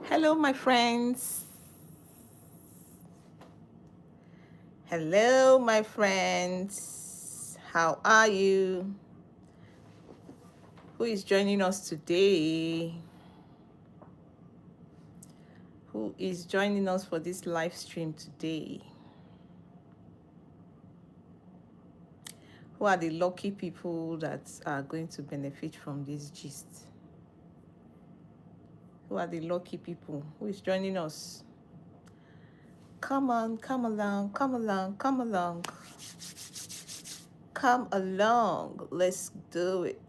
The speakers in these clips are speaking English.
Hello, my friends. Hello, my friends. How are you? Who is joining us today? Who is joining us for this live stream today? Who are the lucky people that are going to benefit from this gist? Who are the lucky people? Who is joining us? Come on, come along, come along, come along. Come along. Let's do it.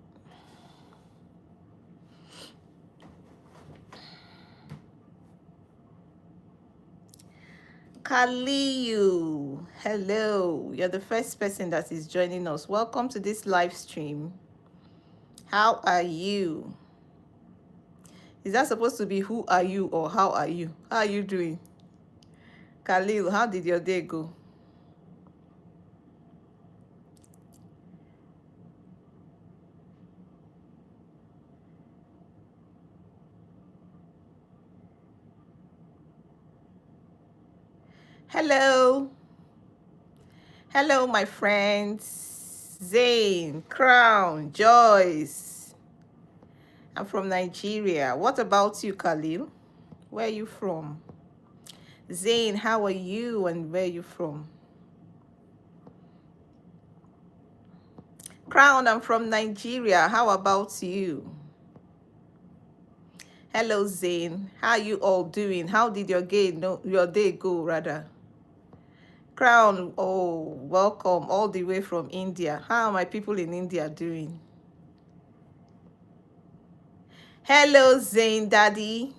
Kaliu, hello. You're the first person that is joining us. Welcome to this live stream. How are you? Is that supposed to be who are you or how are you? How are you doing? Khalil, how did your day go? Hello. Hello, my friends. Zane, Crown, Joyce. I'm from Nigeria. What about you, Khalil? Where are you from? Zane, how are you and where are you from? Crown, I'm from Nigeria. How about you? Hello, Zane. How are you all doing? How did your day go, rather? Crown, oh, welcome all the way from India. How are my people in India doing? Hello, Zane Daddy.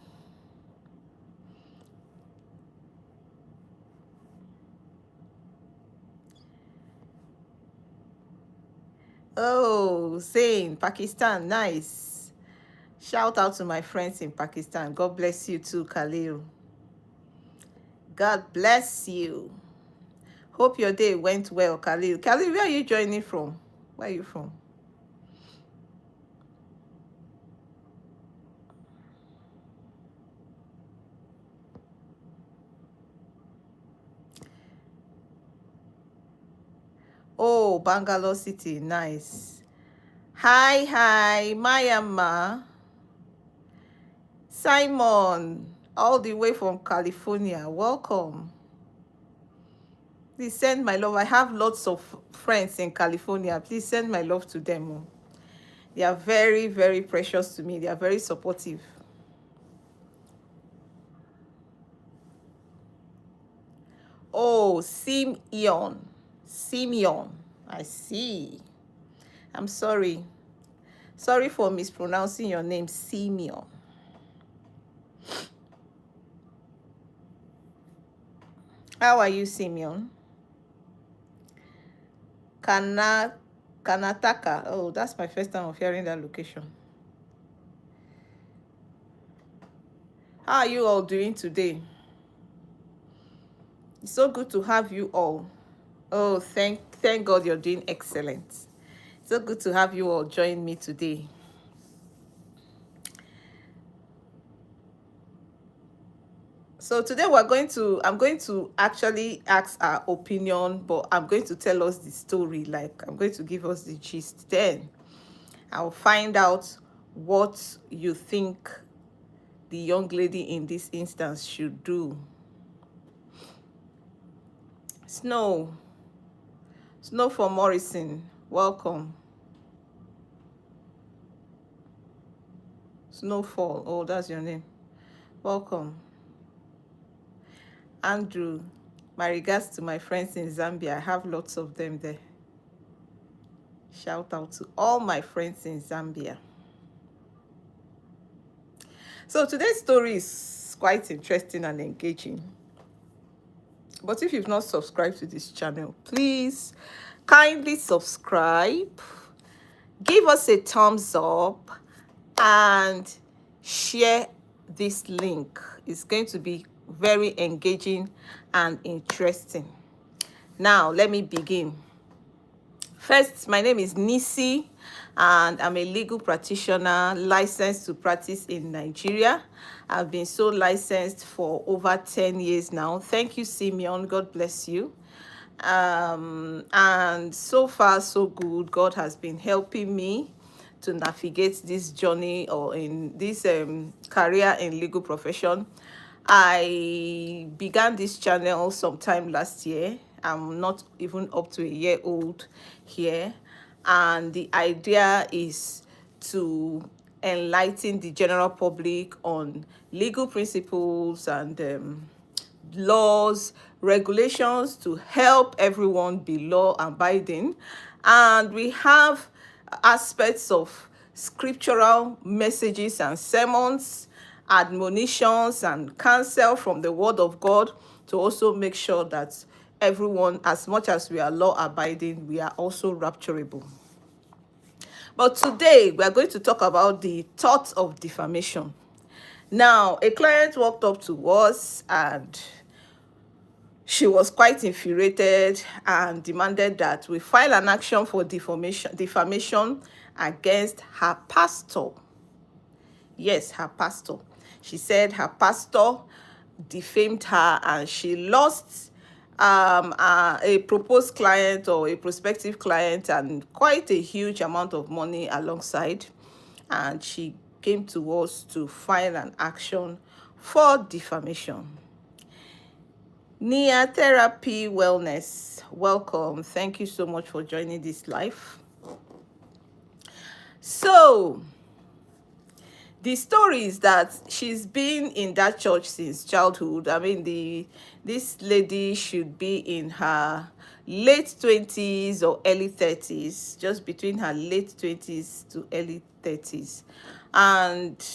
Oh, Zane, Pakistan, nice. Shout out to my friends in Pakistan. God bless you too, Khalil. God bless you. Hope your day went well, Khalil. Khalil, where are you joining from? Where are you from? Oh, Bangalore City, nice. Hi, Myanmar. Simon, all the way from California. Welcome. Please send my love. I have lots of friends in California. Please send my love to them. Oh. They are very, very precious to me. They are very supportive. Oh, Simeon. Simeon. I see. I'm sorry. Sorry for mispronouncing your name, Simeon. How are you, Simeon? Kanataka. Oh, that's my first time of hearing that location. How are you all doing today? It's so good to have you all. Oh, thank God you're doing excellent. So good to have you all join me today. So today I'm going to actually ask our opinion, but I'm going to tell us the story. Like, I'm going to give us the gist. Then I'll find out what you think the young lady in this instance should do. Snow for Morrison, welcome. Snowfall, oh, that's your name. Welcome. Andrew, my regards to my friends in Zambia. I have lots of them there. Shout out to all my friends in Zambia. So today's story is quite interesting and engaging. But if you've not subscribed to this channel, please kindly subscribe, give us a thumbs up, and share this link. It's going to be very engaging and interesting. Now, let me begin. First, my name is Nisi, and I'm a legal practitioner licensed to practice in Nigeria. I've been so licensed for over 10 years now. Thank you, Simeon. God bless you. And so far, so good. God has been helping me to navigate this journey or in this career in legal profession. I began this channel sometime last year. I'm not even up to a year old here, and the idea is to enlighten the general public on legal principles and laws, regulations to help everyone be law abiding. And we have aspects of scriptural messages and sermons, admonitions and counsel from the word of God to also make sure that everyone, as much as we are law abiding, we are also rapturable. But today we are going to talk about the thought of defamation. Now, a client walked up to us and she was quite infuriated and demanded that we file an action for defamation against her pastor. Yes, her pastor. She said her pastor defamed her and she lost a proposed client or a prospective client and quite a huge amount of money alongside. And she came to us to file an action for defamation. Nia Therapy Wellness, welcome. Thank you so much for joining this live. So, the story is that she's been in that church since childhood. I mean, this lady should be in her late 20s or early 30s, just between her late 20s to early 30s. And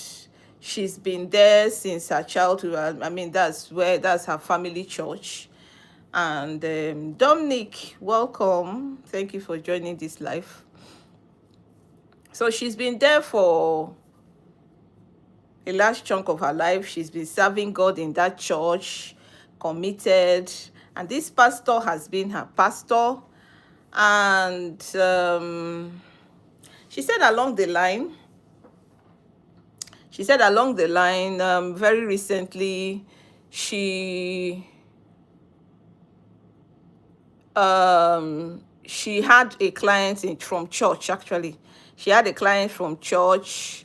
she's been there since her childhood. I mean, that's her family church. And Dominic, welcome. Thank you for joining this live. So she's been there for a large chunk of her life. She's been serving God in that church, committed. And this pastor has been her pastor. And she said along the line, very recently, she had a client from church. Actually, she had a client from church,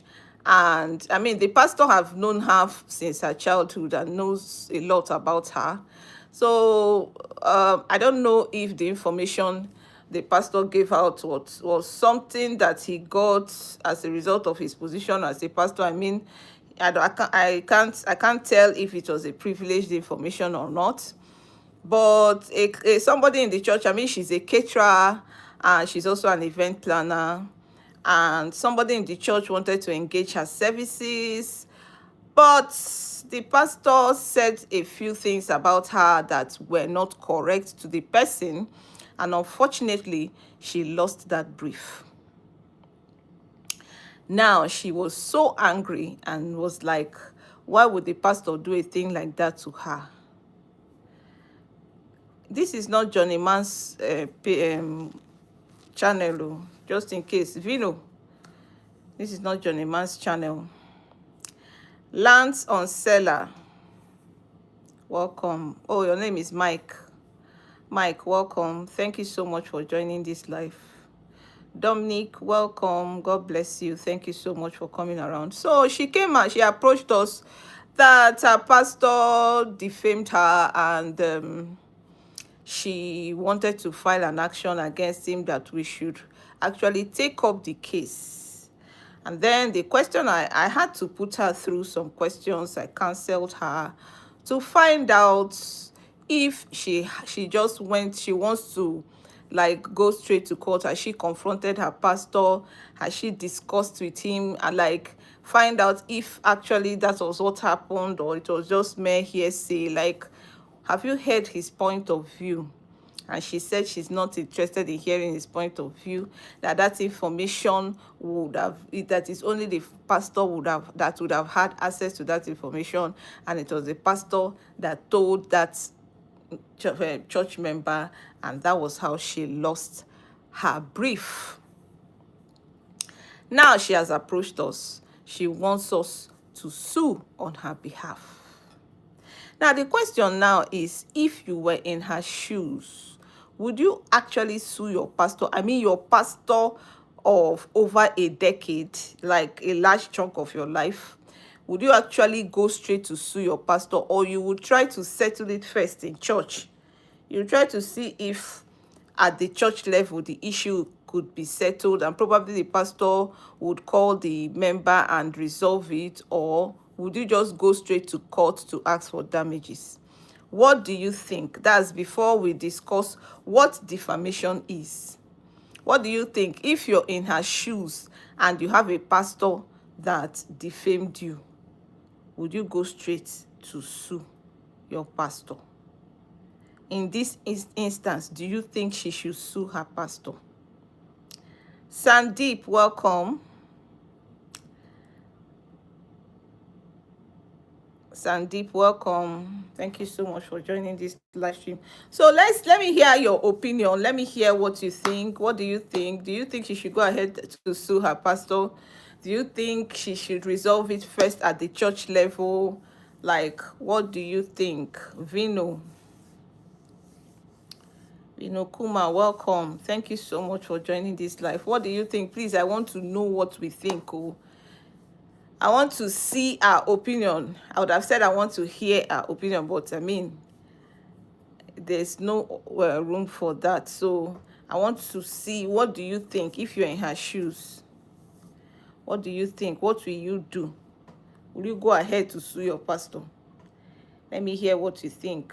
and I mean, the pastor have known her since her childhood and knows a lot about her. So I don't know if the information the pastor gave out was something that he got as a result of his position as a pastor. I mean, I can't tell if it was a privileged information or not. But somebody in the church, I mean, she's a caterer and she's also an event planner. And somebody in the church wanted to engage her services. But the pastor said a few things about her that were not correct to the person. And unfortunately, she lost that brief. Now, she was so angry and was like, why would the pastor do a thing like that to her? This is not Johnny Man's channel, just in case. Vino, this is not Johnny Man's channel. Lance on Seller, welcome. Oh, your name is Mike. Mike, welcome. Thank you so much for joining this live. Dominic, welcome. God bless you. Thank you so much for coming around. So she came and she approached us that her pastor defamed her and she wanted to file an action against him, that we should actually take up the case. And then the question, I had to put her through some questions. I counseled her to find out if she wants to like go straight to court. Has she confronted her pastor? Has she discussed with him and like find out if actually that was what happened or it was just mere hearsay? Like, have you heard his point of view? And she said she's not interested in hearing his point of view, that information that is only the pastor would have had access to that information, and it was the pastor that told that church member, and that was how she lost her brief. Now she has approached us. She wants us to sue on her behalf. Now, the question now is, if you were in her shoes, would you actually sue your pastor? I mean, your pastor of over a decade, like a large chunk of your life. Would you actually go straight to sue your pastor, or you would try to settle it first in church? You try to see if at the church level the issue could be settled, and probably the pastor would call the member and resolve it, or would you just go straight to court to ask for damages? What do you think? That's before we discuss what defamation is. What do you think if you're in her shoes and you have a pastor that defamed you? Would you go straight to sue your pastor? In this instance, do you think she should sue her pastor? Sandeep, welcome. Sandeep, welcome. Thank you so much for joining this live stream. So let me hear your opinion. Let me hear what you think. What do you think? Do you think she should go ahead to sue her pastor? Do you think she should resolve it first at the church level? Like, what do you think? Vino Kuma, welcome. Thank you so much for joining this live. What do you think? Please, I want to know what we think. Oh, I want to see our opinion. I would have said I want to hear our opinion, but I mean, there's no room for that. So I want to see, what do you think if you're in her shoes? What do you think? What will you do? Will you go ahead to sue your pastor? Let me hear what you think.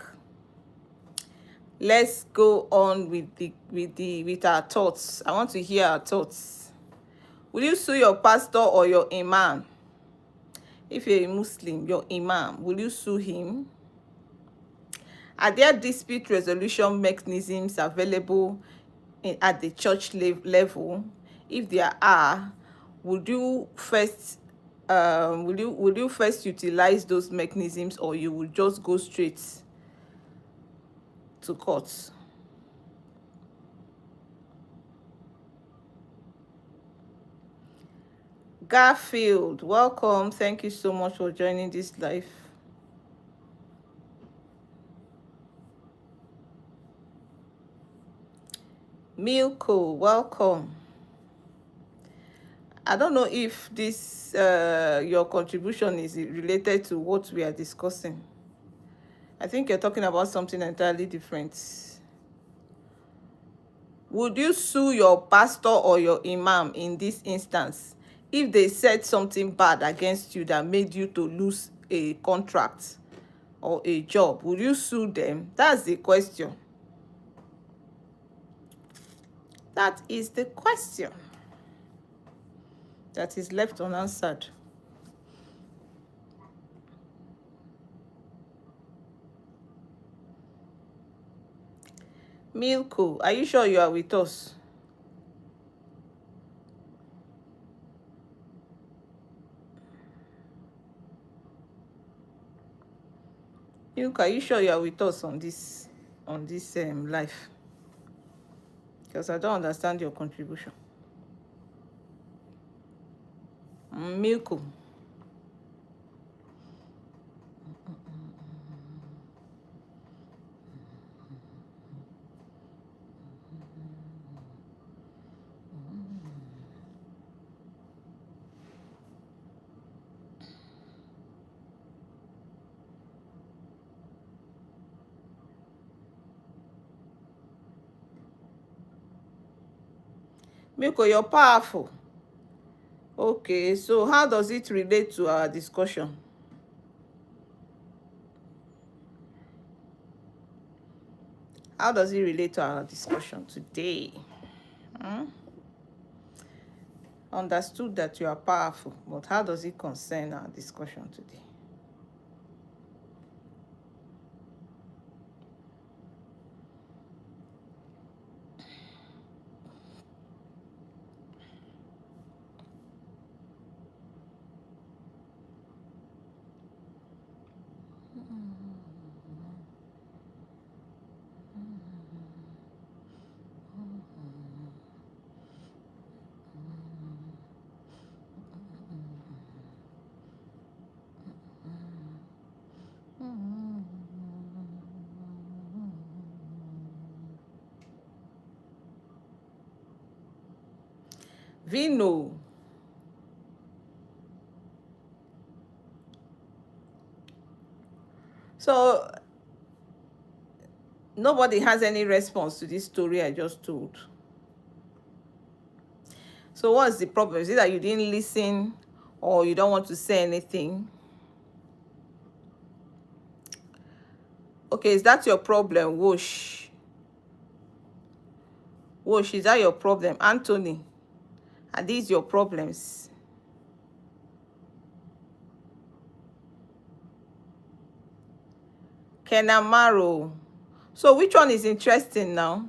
Let's go on with our thoughts. I want to hear our thoughts. Will you sue your pastor or your imam? If you're a Muslim, your imam, will you sue him? Are there dispute resolution mechanisms available at the church level? If there are, would you first utilize those mechanisms, or you will just go straight to court? Garfield, welcome. Thank you so much for joining this live. Milko, welcome. I don't know if this your contribution is related to what we are discussing. I think you're talking about something entirely different. Would you sue your pastor or your imam in this instance if they said something bad against you that made you to lose a contract or a job? Would you sue them? That's the question. That is the question that is left unanswered. Milko, are you sure you are with us? Milko, are you sure you are with us on this live? Because I don't understand your contribution. Milko. Milko, you're powerful. Okay, so how does it relate to our discussion? How does it relate to our discussion today? Understood that you are powerful, but how does it concern our discussion today? Vino. So nobody has any response to this story I just told. So what's the problem? Is it that you didn't listen or you don't want to say anything? Okay, is that your problem, Whoosh? Whoosh, is that your problem? Anthony, are these your problems? Kenamaro. So which one is interesting now?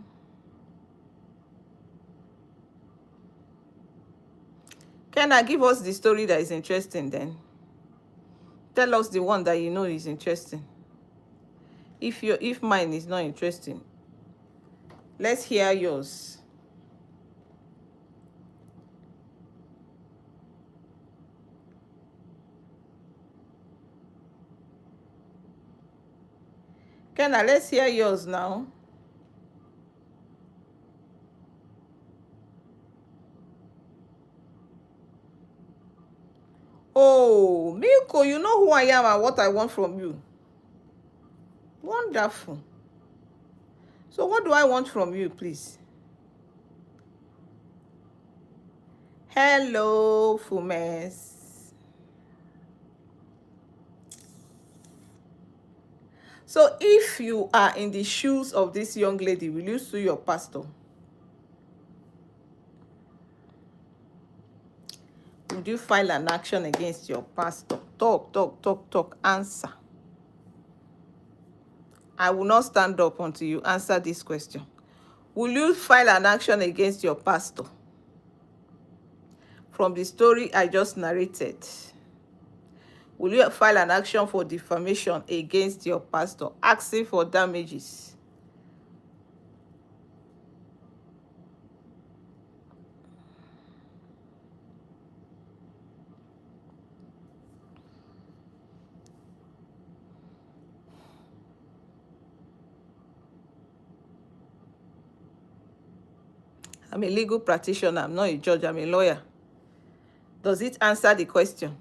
Kenna, give us the story that is interesting then. Tell us the one that you know is interesting. If mine is not interesting, let's hear yours. Kenna, let's hear yours now. Oh, Milko, you know who I am and what I want from you. Wonderful. So what do I want from you, please? Hello, Fumes. So if you are in the shoes of this young lady, will you sue your pastor? Would you file an action against your pastor? Talk, answer. I will not stand up until you answer this question. Will you file an action against your pastor? From the story I just narrated, will you file an action for defamation against your pastor, asking for damages? I'm a legal practitioner. I'm not a judge. I'm a lawyer. Does it answer the question?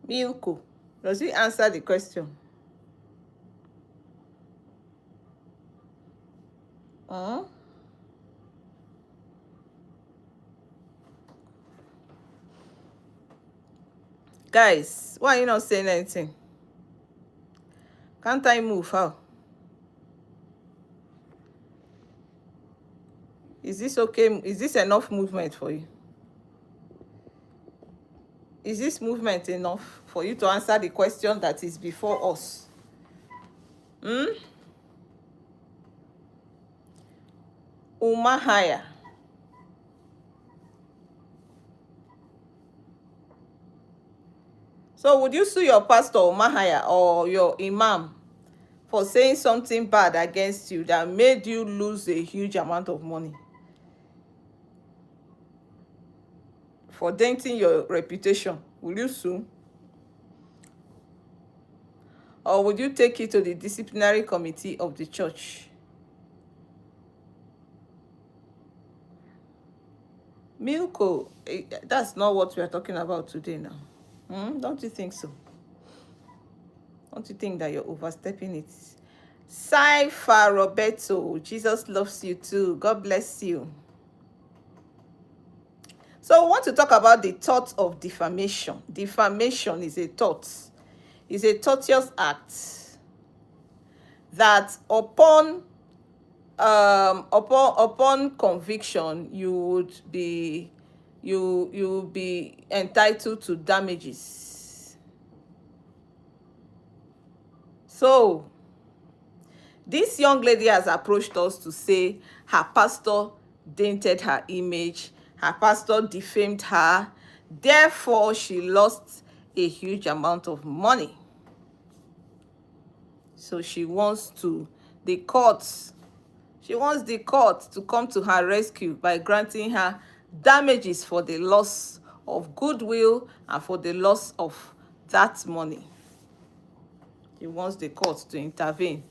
Milko, does it answer the question? Guys, why are you not saying anything? Can't I move? How? Is this okay? Is this enough movement for you? Is this movement enough for you to answer the question that is before us? Umahaya. So would you sue your pastor Umahaya or your imam for saying something bad against you that made you lose a huge amount of money? For denting your reputation, will you sue? Or would you take it to the disciplinary committee of the church? Milko, that's not what we are talking about today now. Don't you think so? Don't you think that you're overstepping it? Cypher Roberto, Jesus loves you too. God bless you. So we want to talk about the thought of defamation. Defamation is a thought. It's a thoughtless act that upon conviction you would be you'll be entitled to damages. So this young lady has approached us to say her pastor dented her image, her pastor defamed her, therefore she lost a huge amount of money. So she wants the court, she wants the court to come to her rescue by granting her damages for the loss of goodwill and for the loss of that money. She wants the court to intervene.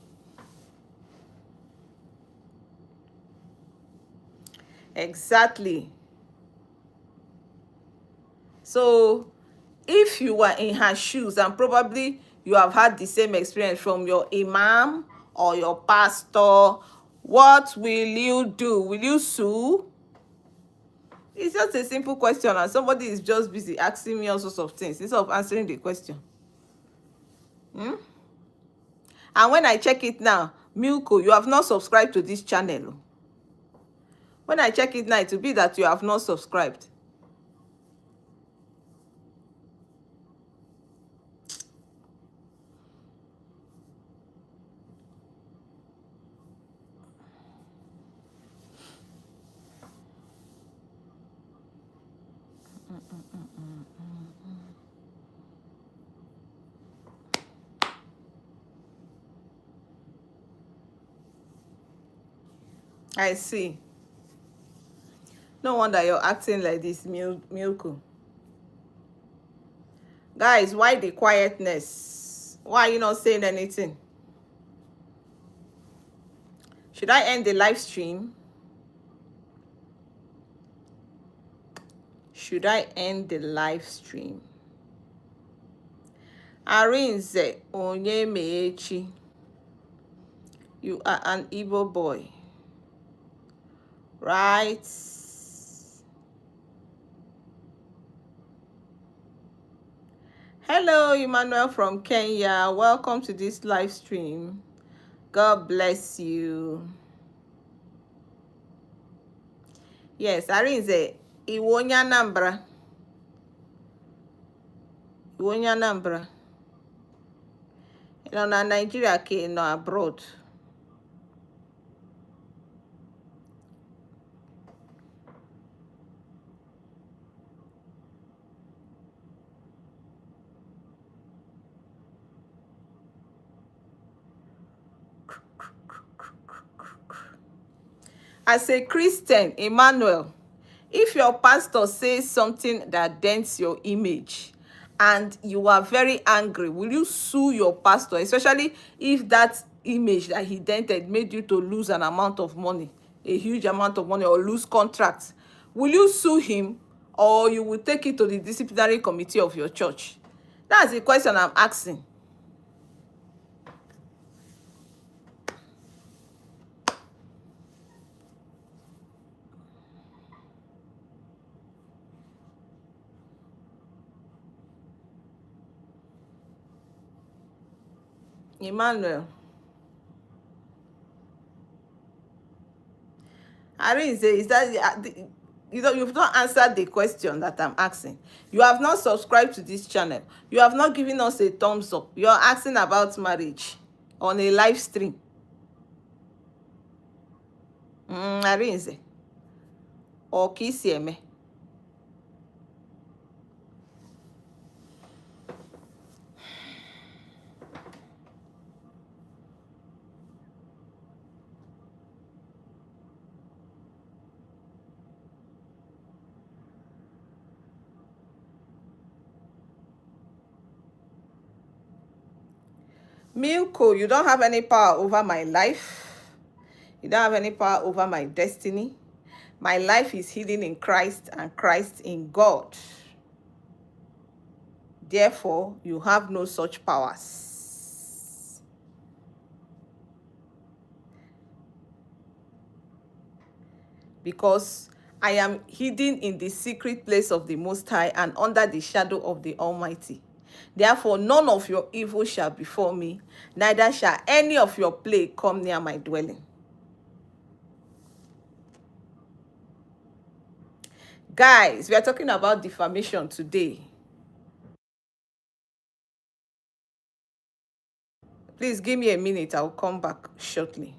Exactly. So if you were in her shoes, and probably you have had the same experience from your imam or your pastor, what will you do? Will you sue? It's just a simple question, and somebody is just busy asking me all sorts of things instead of answering the question. And when I check it now, Milko, you have not subscribed to this channel. When I check it now, it will be that you have not subscribed. I see. No wonder you're acting like this, Milko. Guys, why the quietness? Why are you not saying anything? Should I end the live stream? Should I end the live stream? Arinze Onyemechi, you are an Igbo boy, right? Hello, Emmanuel from Kenya. Welcome to this live stream. God bless you. Yes, Arinze, Iwonya Nambra. Iwonya Nambra. You know, na Nigeria came no abroad. As a Christian, Emmanuel, if your pastor says something that dents your image and you are very angry, will you sue your pastor, especially if that image that he dented made you to lose an amount of money, a huge amount of money, or lose contracts? Will you sue him, or you will take it to the disciplinary committee of your church? That's the question I'm asking. Emmanuel. Arinze, is that you know, you've not answered the question that I'm asking. You have not subscribed to this channel. You have not given us a thumbs up. You're asking about marriage on a live stream. Arinze. Or Kisieme. Milko, you don't have any power over my life. You don't have any power over my destiny. My life is hidden in Christ and Christ in God. Therefore, you have no such powers. Because I am hidden in the secret place of the Most High and under the shadow of the Almighty. Therefore, none of your evil shall befall me, neither shall any of your plague come near my dwelling. Guys, we are talking about defamation today. Please give me a minute. I'll come back shortly.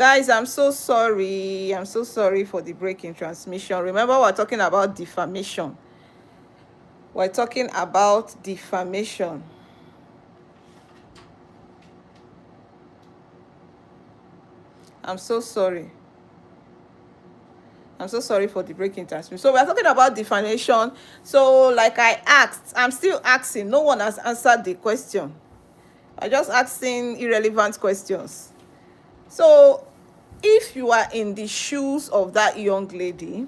Guys, I'm so sorry. I'm so sorry for the break in transmission. Remember, we're talking about defamation. We're talking about defamation. I'm so sorry. I'm so sorry for the breaking transmission. So we're talking about defamation. So, like I asked, I'm still asking. No one has answered the question. I'm just asking irrelevant questions. So, if you are in the shoes of that young lady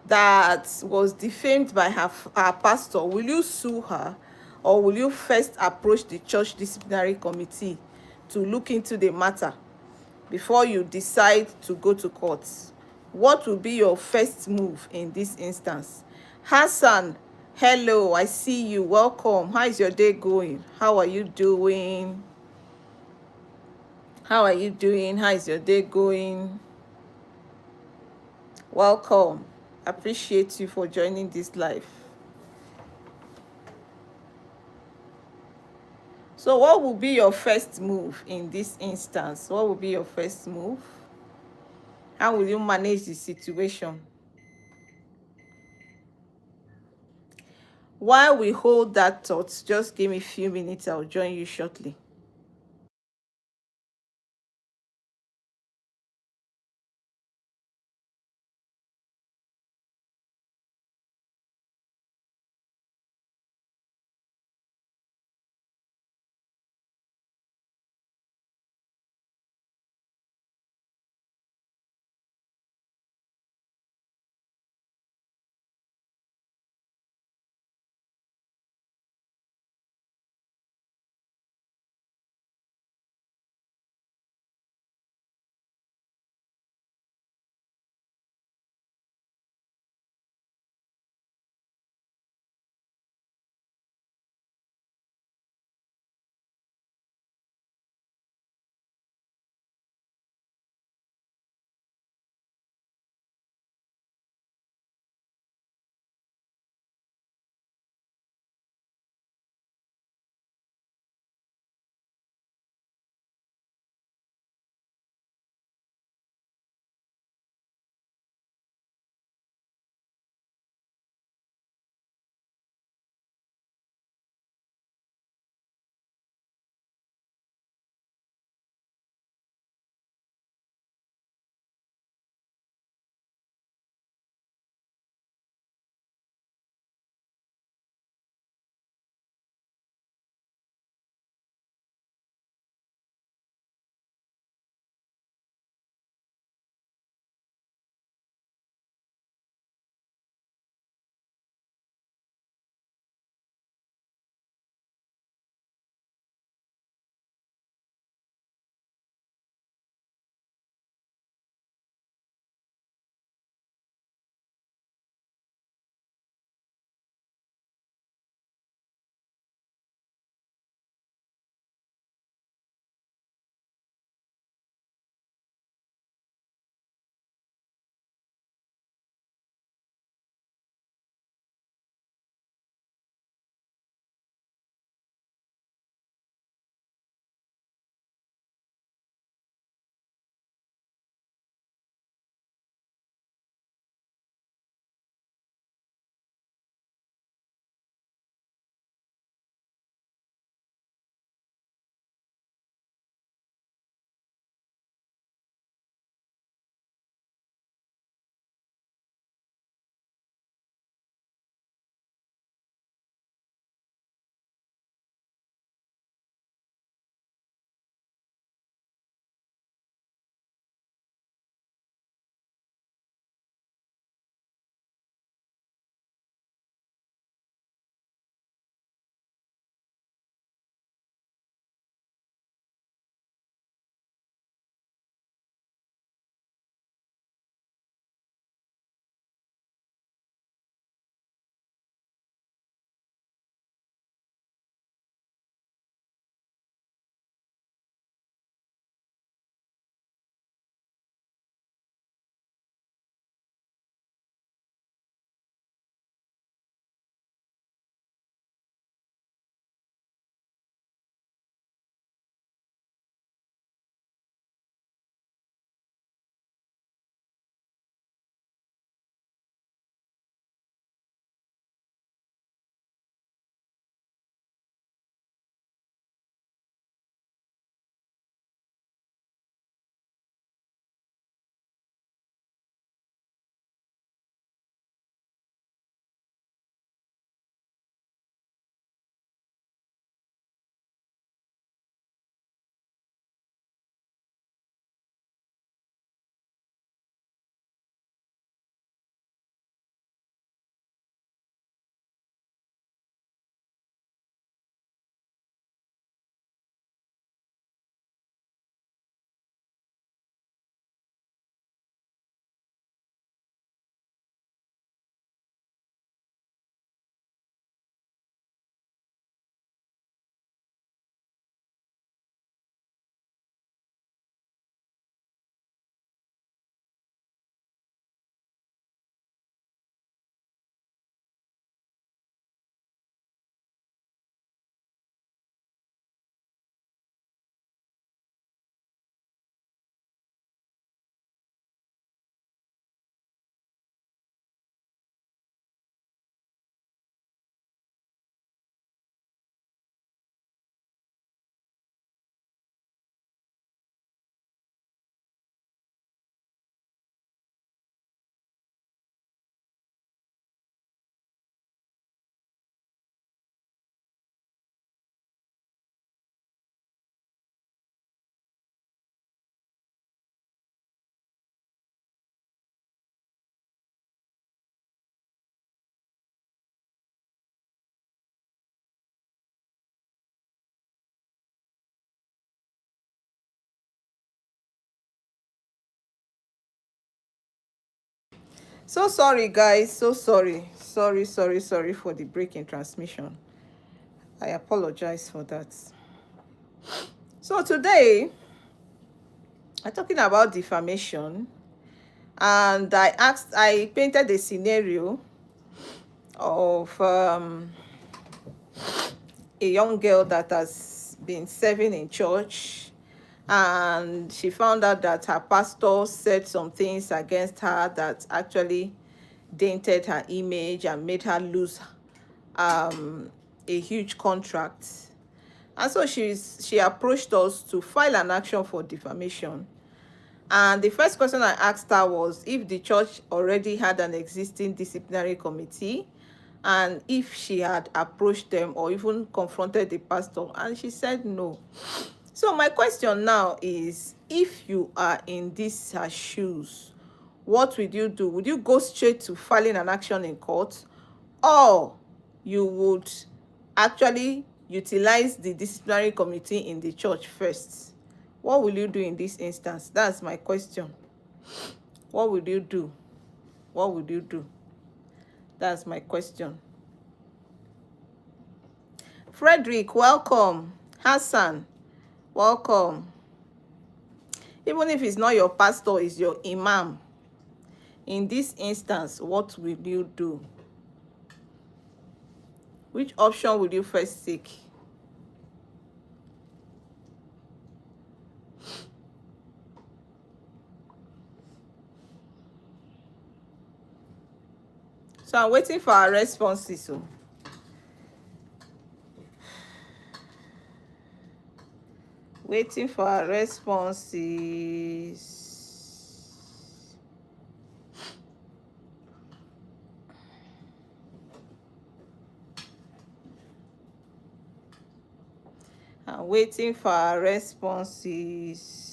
that was defamed by her pastor, will you sue her, or will you first approach the church disciplinary committee to look into the matter before you decide to go to court? What will be your first move in this instance? Hassan, hello, I see you. Welcome. How is your day going? How are you doing? How are you doing? How is your day going? Welcome. Appreciate you for joining this live. So what will be your first move in this instance? What will be your first move? How will you manage the situation? While we hold that thought, just give me a few minutes. I'll join you shortly. So sorry, guys. So sorry. Sorry for the break in transmission. I apologize for that. So today, I'm talking about defamation. And I painted a scenario of a young girl that has been serving in church, and she found out that her pastor said some things against her that actually dented her image and made her lose a huge contract. And so she approached us to file an action for defamation. And the first question I asked her was if the church already had an existing disciplinary committee and if she had approached them or even confronted the pastor. And she said no. So my question now is, if you are in these shoes, what would you do? Would you go straight to filing an action in court, or you would actually utilize the disciplinary committee in the church first? What will you do in this instance? That's my question. What would you do? What would you do? That's my question. Frederick, welcome. Hassan, welcome. Even if it's not your pastor, it's your imam. In this instance, what will you do? Which option will you first take? So I'm waiting for our responses. So waiting for our responses. I'm waiting for our responses.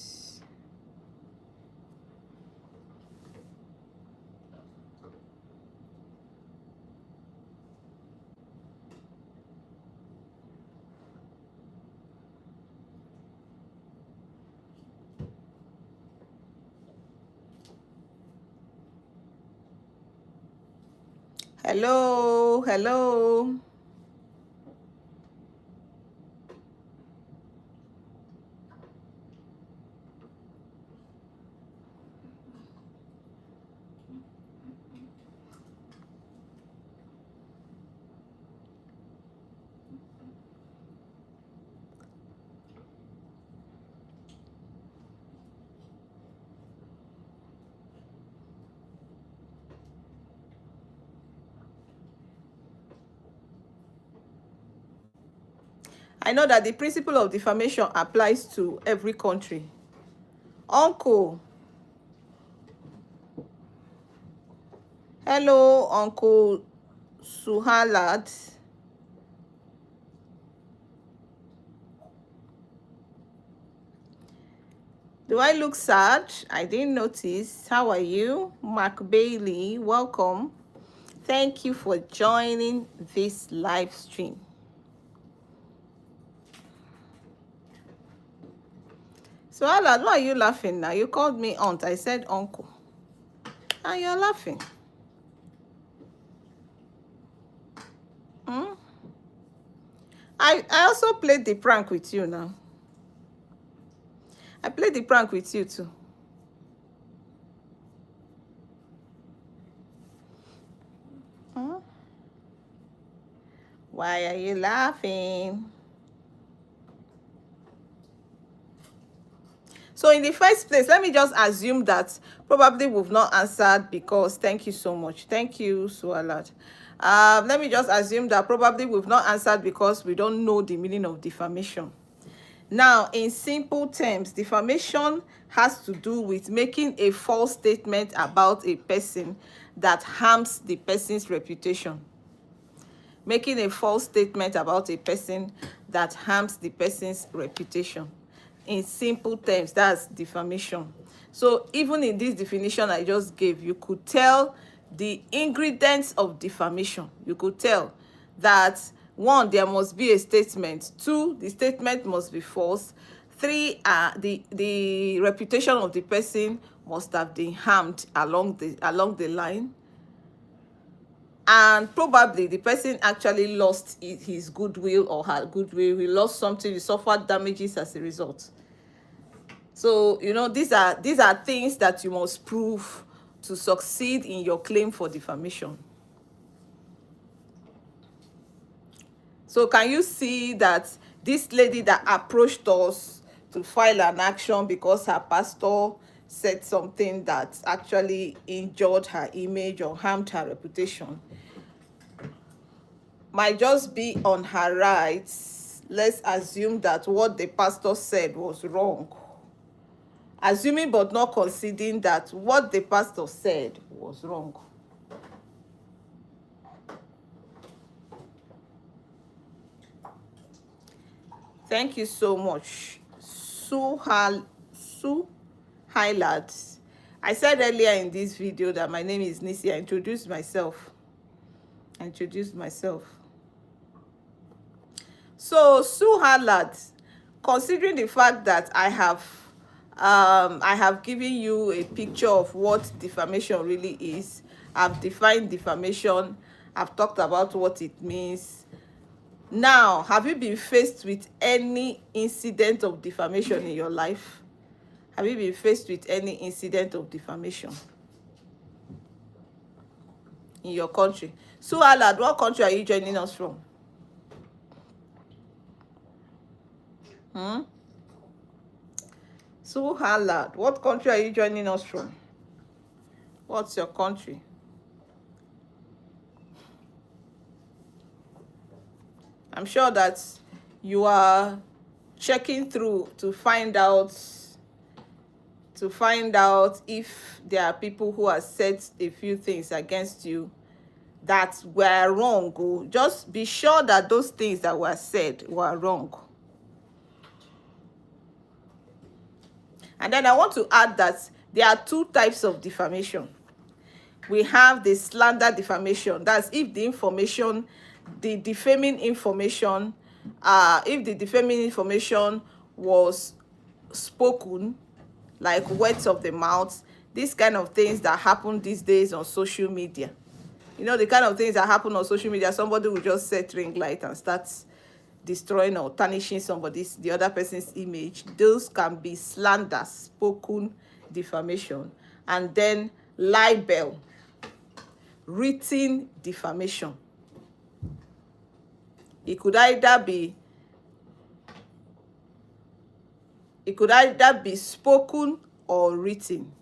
Hello, hello. I know that the principle of defamation applies to every country. Uncle. Hello, Uncle Suhalad. Do I look sad? I didn't notice. How are you? Mark Bailey, welcome. Thank you for joining this live stream. So, Alad, why are you laughing now? You called me aunt. I said uncle. And you're laughing. Hmm? I also played the prank with you now. I played the prank with you too. Hmm? Why are you laughing? So in the first place, let me just assume that probably we've not answered because, thank you so much. Thank you, Sualat. Let me just assume that probably we've not answered because we don't know the meaning of defamation. Now, in simple terms, defamation has to do with making a false statement about a person that harms the person's reputation. Making a false statement about a person that harms the person's reputation. In simple terms, that's defamation. So even in this definition I just gave, you could tell the ingredients of defamation. You could tell that, one, there must be a statement. Two, the statement must be false. Three, the reputation of the person must have been harmed along the line. and probably the person actually lost his goodwill or her goodwill. He lost something, he suffered damages as a result. So these are things that you must prove to succeed in your claim for defamation. So can you see that this lady that approached us to file an action because her pastor said something that actually injured her image or harmed her reputation might just be on her rights? Let's assume that what the pastor said was wrong. Assuming but not conceding that what the pastor said was wrong. Thank you so much, Sue Highland. I said earlier in this video that my name is Nisi. I introduced myself. So Sue Highland, considering the fact that I have given you a picture of what defamation really is, I've defined defamation, I've talked about what it means. Now, have you been faced with any incident of defamation in your life? Have you been faced with any incident of defamation in your country? So, Alad, what country are you joining us from? So, Alad, what country are you joining us from? What's your country? I'm sure that you are checking through to find out if there are people who have said a few things against you that were wrong. Just be sure that those things that were said were wrong. And then I want to add that there are two types of defamation. We have the slander defamation. That's if the information, the defaming information, if the defaming information was spoken, like words of the mouth, these kind of things that happen these days on social media. The kind of things that happen on social media, somebody will just set ring light and start destroying or tarnishing the other person's image. Those can be slander, spoken defamation. And then libel, written defamation. It could either be spoken or written.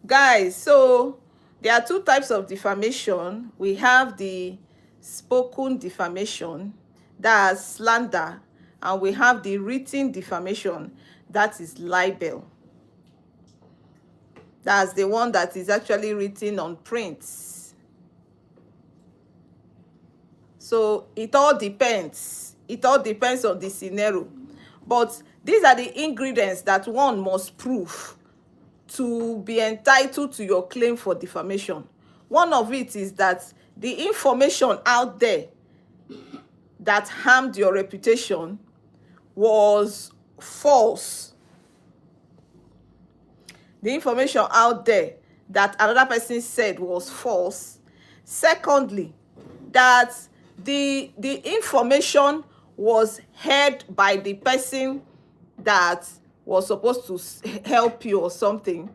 Guys, so there are two types of defamation. We have the spoken defamation, that's slander, and we have the written defamation, that is libel. That's the one that is actually written on print. So it all depends. It all depends on the scenario. But these are the ingredients that one must prove to be entitled to your claim for defamation. One of it is that the information out there that harmed your reputation was false. The information out there that another person said was false. Secondly, that the information was heard by the person that was supposed to help you or something.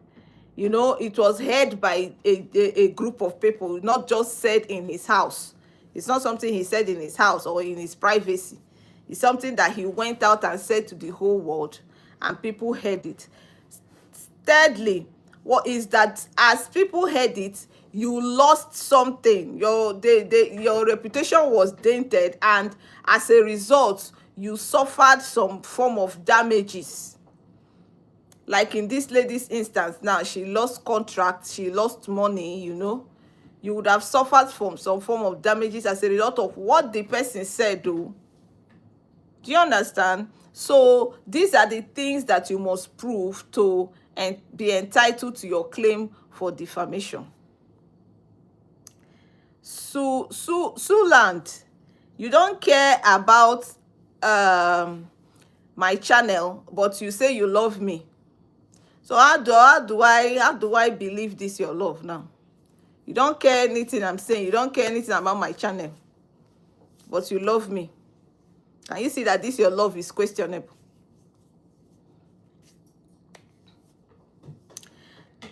It was heard by a group of people, not just said in his house. It's not something he said in his house or in his privacy. It's something that he went out and said to the whole world. and people heard it. Thirdly, what is that as people heard it, you lost something. Your reputation was dented, and as a result, you suffered some form of damages. Like in this lady's instance now, she lost contracts, she lost money, you would have suffered from some form of damages as a result of what the person said, though. Do you understand? So these are the things that you must prove to and be entitled to your claim for defamation. Suland, you don't care about my channel, but you say you love me. So how do I believe this your love now? You don't care anything I'm saying. You don't care anything about my channel, but you love me. Can you see that this your love is questionable?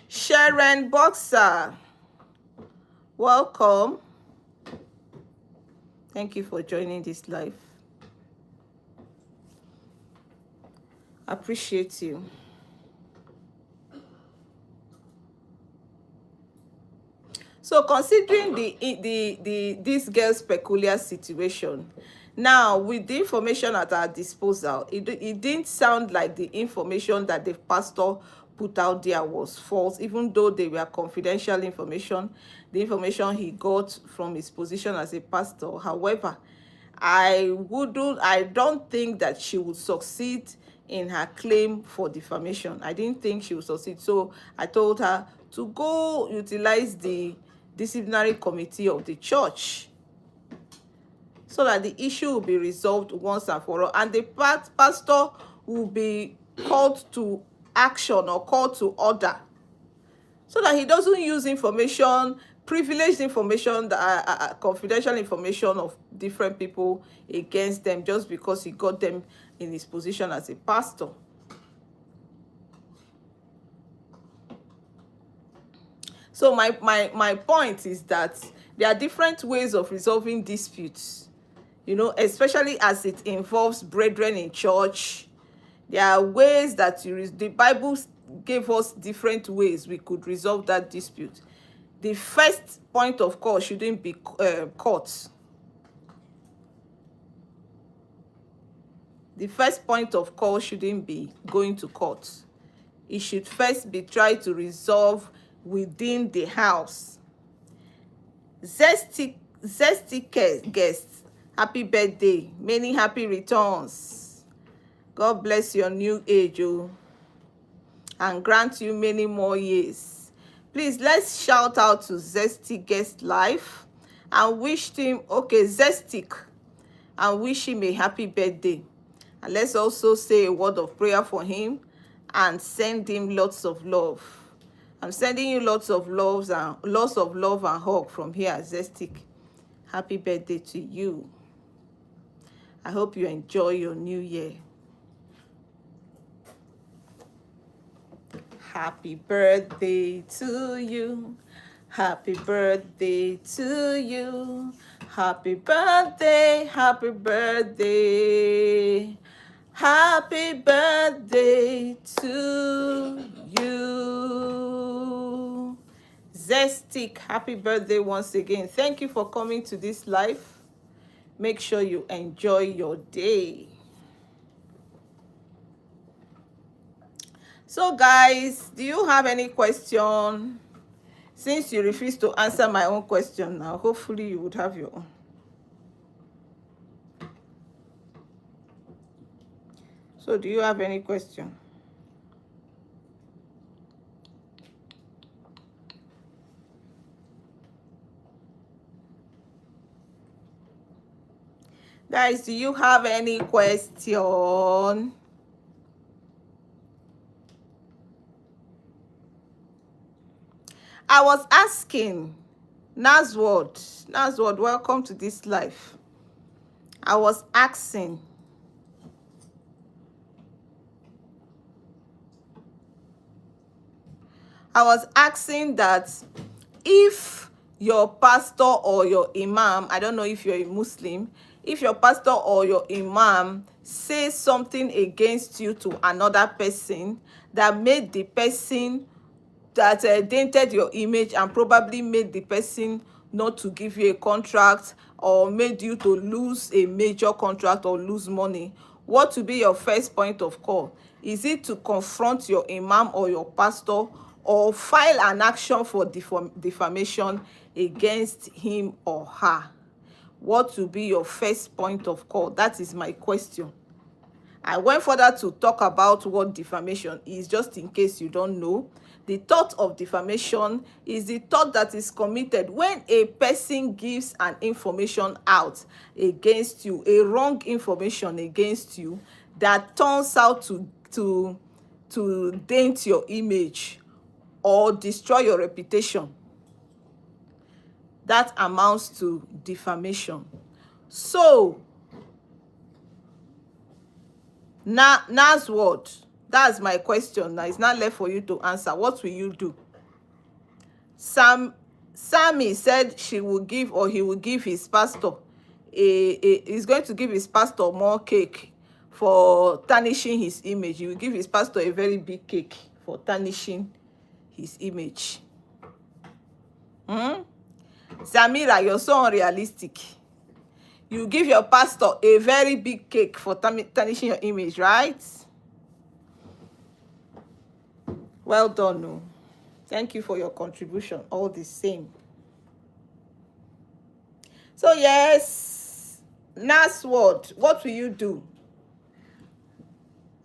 Sharon Boxer, welcome. Thank you for joining this live. Appreciate you. So considering this girl's peculiar situation, now with the information at our disposal, it didn't sound like the information that the pastor put out there was false, even though they were confidential information, the information he got from his position as a pastor. However, I don't think that she would succeed in her claim for defamation. I didn't think she would succeed. So I told her to go utilize the disciplinary committee of the church so that the issue will be resolved once and for all, and the pastor will be called to action or called to order, so that he doesn't use information, privileged information, confidential information of different people against them just because he got them in his position as a pastor. So my point is that there are different ways of resolving disputes, especially as it involves brethren in church. There are ways that the Bible gave us different ways we could resolve that dispute. The first point of call shouldn't be court. The first point of call shouldn't be going to court. It should first be tried to resolve within the house. Zesty guests, happy birthday, many happy returns. God bless your new age, and grant you many more years. Please, let's shout out to Zesty Guest Life and wish him, Zestic, and wish him a happy birthday. And let's also say a word of prayer for him and send him lots of love. I'm sending you lots of love and hug from here at Zestic. Happy birthday to you. I hope you enjoy your new year. Happy birthday to you. Happy birthday to you. Happy birthday, happy birthday. Happy birthday to you. Zestic, happy birthday once again. Thank you for coming to this live. Make sure you enjoy your day. So guys, do you have any question? Since you refuse to answer my own question now, hopefully you would have your own. So do you have any question? Guys, do you have any question? I was asking, Nazword, welcome to this life. I was asking, that if your pastor or your imam, I don't know if you're a Muslim, if your pastor or your imam says something against you to another person that made the person that dented your image and probably made the person not to give you a contract or made you to lose a major contract or lose money, what will be your first point of call? Is it to confront your imam or your pastor or file an action for defamation against him or her? What will be your first point of call? That is my question. I went further to talk about what defamation is, just in case you don't know. The thought of defamation is the thought that is committed when a person gives an information out against you, a wrong information against you, that turns out to dent your image or destroy your reputation. That amounts to defamation. So, Na's word. That's my question. Now it's not left for you to answer. What will you do? Sammy said she will give, or he will give his pastor he's going to give his pastor more cake for tarnishing his image. He will give his pastor a very big cake for tarnishing his image. Samira, you're so unrealistic. You give your pastor a very big cake for tarnishing your image, right? Well done, no. Thank you for your contribution, all the same. So yes, last word. What will you do?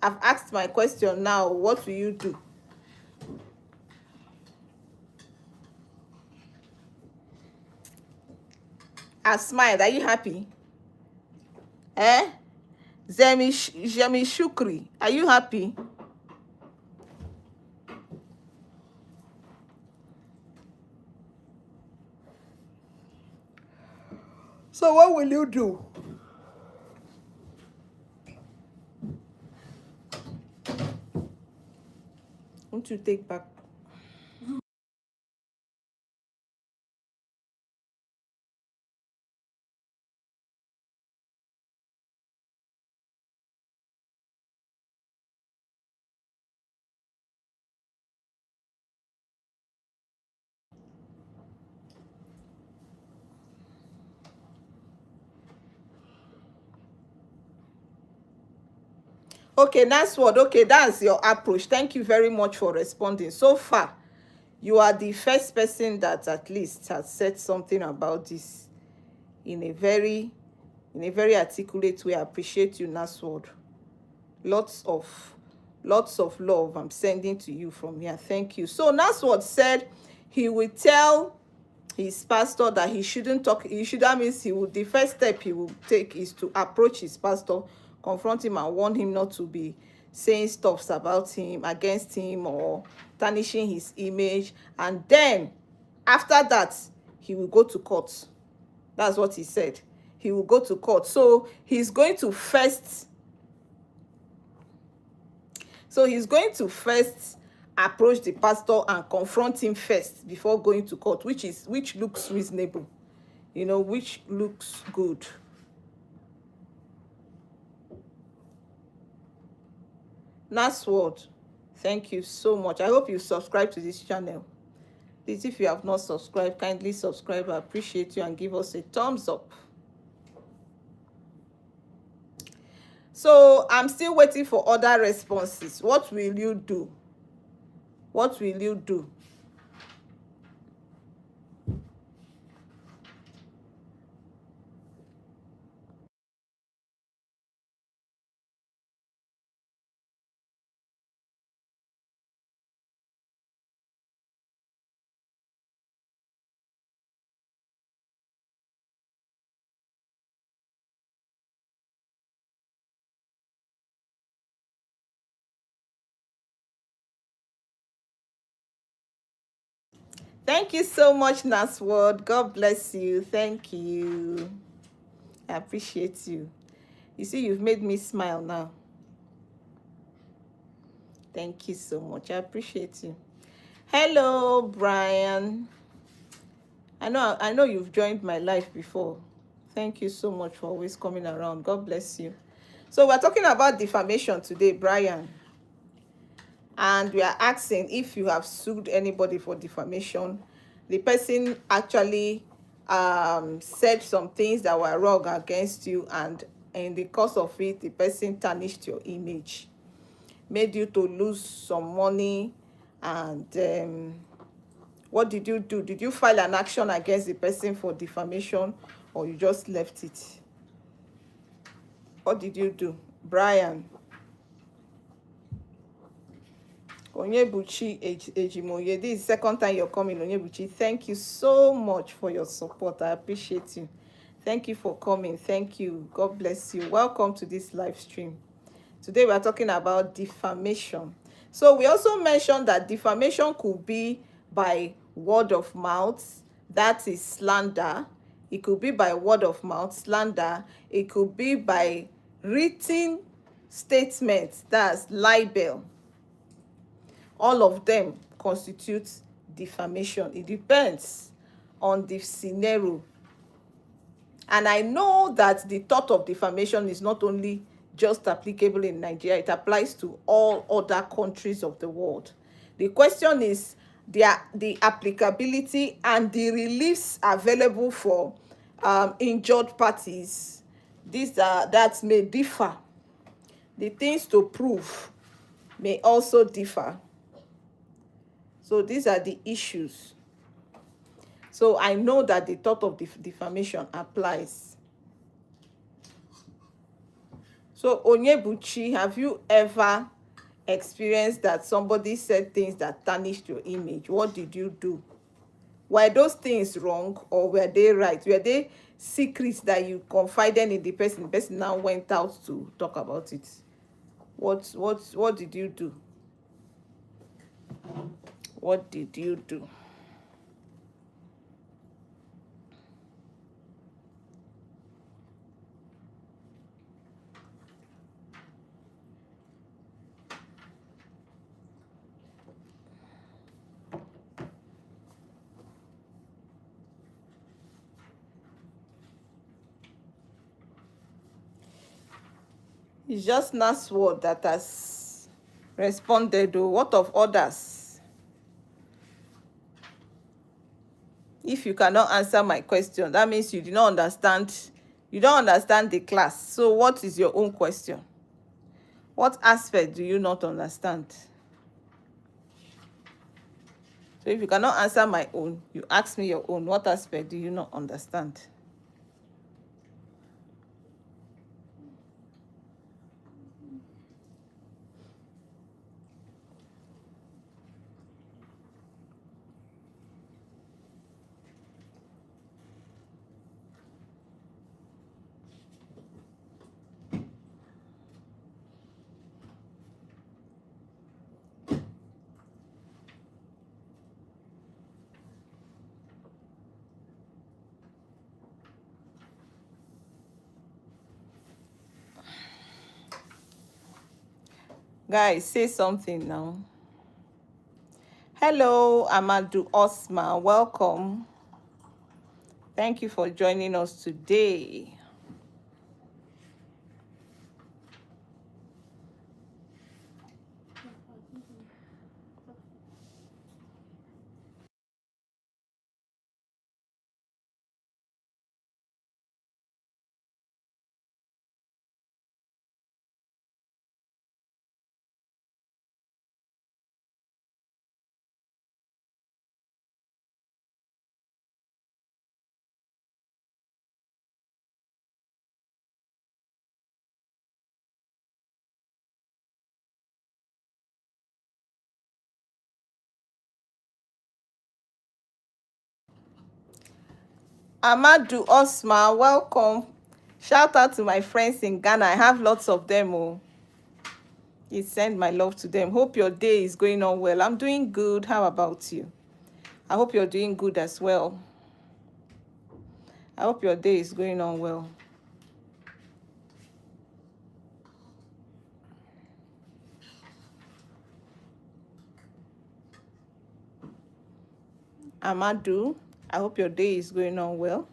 I've asked my question now. What will you do? I smiled. Are you happy? Zemi Shukri, are you happy? So what will you do? Won't you take back? Okay, that's what. Okay, that's your approach. Thank you very much for responding. So far, you are the first person that at least has said something about this in a very articulate way. I appreciate you, Nasword. Lots of love I'm sending to you from here. Thank you. So Nasword said he will tell his pastor that he shouldn't talk. That means the first step he will take is to approach his pastor, confront him and warn him not to be saying stuff about him, against him, or tarnishing his image. And then after that, he will go to court. That's what he said. He will go to court. So he's going to first approach the pastor and confront him first before going to court, which looks reasonable, which looks good. Last word. Thank you so much. I hope you subscribe to this channel. Please, if you have not subscribed, kindly subscribe. I appreciate you, and give us a thumbs up. So I'm still waiting for other responses. What will you do? What will you do? Thank you so much, Nasword. God bless you. Thank you. I appreciate you. You see, you've made me smile now. Thank you so much. I appreciate you. Hello, Brian. I know you've joined my life before. Thank you so much for always coming around. God bless you. So we're talking about defamation today, Brian. And we are asking if you have sued anybody for defamation. The person actually said some things that were wrong against you, and in the course of it, the person tarnished your image, made you to lose some money. And what did you do? Did you file an action against the person for defamation, or you just left it? What did you do, Brian? Onyebuchi Ejimoye, this is the second time you're coming. Onyebuchi, thank you so much for your support. I appreciate you. Thank you for coming. Thank you. God bless you. Welcome to this live stream. Today we are talking about defamation. So we also mentioned that defamation could be by word of mouth, that is slander. It could be by word of mouth, slander. It could be by written statements, that's libel. All of them constitute defamation. It depends on the scenario. And I know that the thought of defamation is not only just applicable in Nigeria, it applies to all other countries of the world. The question is the applicability and the reliefs available for injured parties. That may differ. The things to prove may also differ. So these are the issues. So I know that the thought of defamation applies. So Onyebuchi, have you ever experienced that somebody said things that tarnished your image? What did you do? Were those things wrong, or were they right? Were they secrets that you confided in the person? The person now went out to talk about it. What did you do? What did you do? It's just Nasword that has responded. What of others? If you cannot answer my question, that means you do not understand. You don't understand the class. So what is your own question? What aspect do you not understand? So if you cannot answer my own, you ask me your own. What aspect do you not understand? Guys, say something now. Hello, Amadou Osma. Welcome. Thank you for joining us today. Amadou Osma, welcome. Shout out to my friends in Ghana. I have lots of them. Oh, you send my love to them. Hope your day is going on well. I'm doing good. How about you? I hope you're doing good as well. I hope your day is going on well. Amadou, I hope your day is going on well.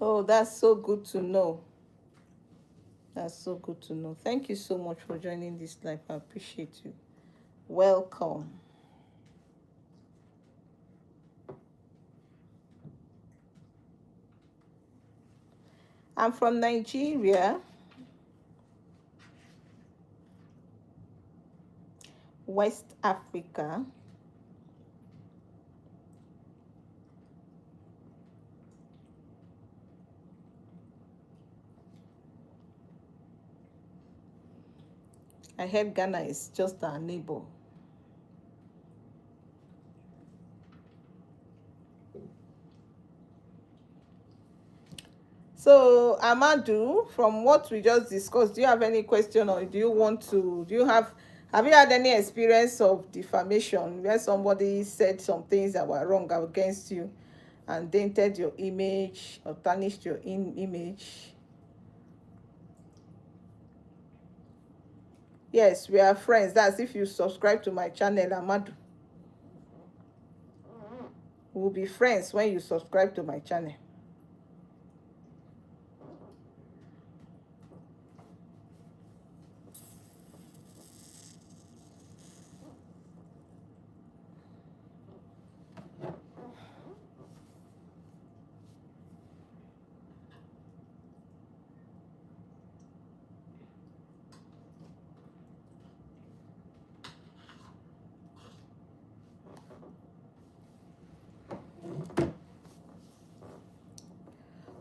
Oh, that's so good to know. That's so good to know. Thank you so much for joining this live. I appreciate you. Welcome. I'm from Nigeria, West Africa. I heard Ghana is just our neighbor. So, Amadou, from what we just discussed, do you have any question, or do you have you had any experience of defamation where somebody said some things that were wrong against you and dented your image or tarnished your image? Yes, we are friends. That's if you subscribe to my channel, Amadou. We'll be friends when you subscribe to my channel.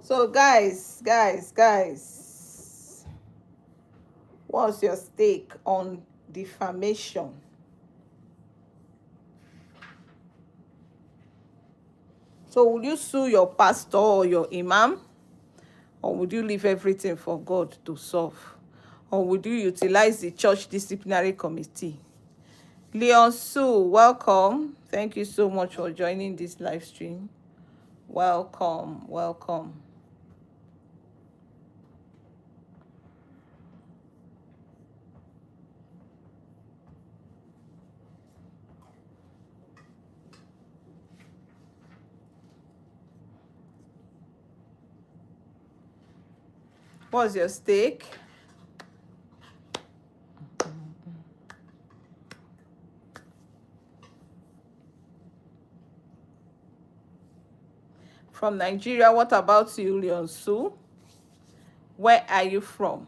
So guys, what's your stake on defamation? So will you sue your pastor or your imam? Or would you leave everything for God to solve? Or would you utilize the church disciplinary committee? Leon Sue, welcome. Thank you so much for joining this live stream. Welcome, welcome. What's your stake? From Nigeria, what about you, Leon Sue? Where are you from?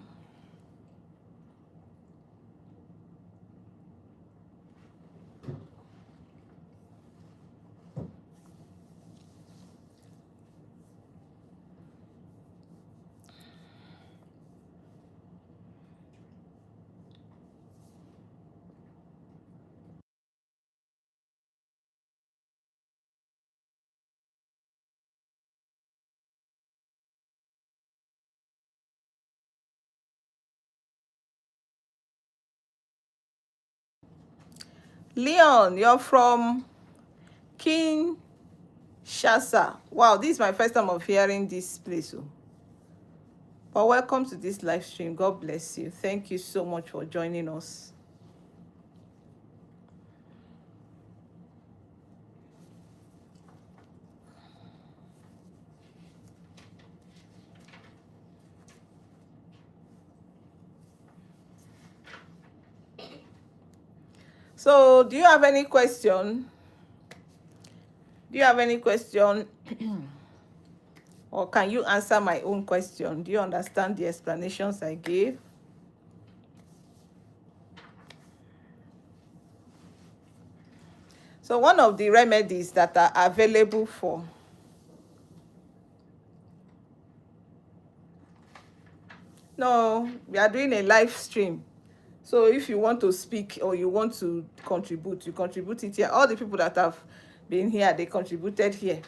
Leon, you're from Kinshasa. Wow, this is my first time of hearing this place. But welcome to this live stream. God bless you. Thank you so much for joining us. So, do you have any question? Do you have any question? Or can you answer my own question? Do you understand the explanations I gave? So one of the remedies that are available for no, we are doing a live stream. So if you want to speak or you want to contribute, you contribute it here. All the people that have been here, they contributed here.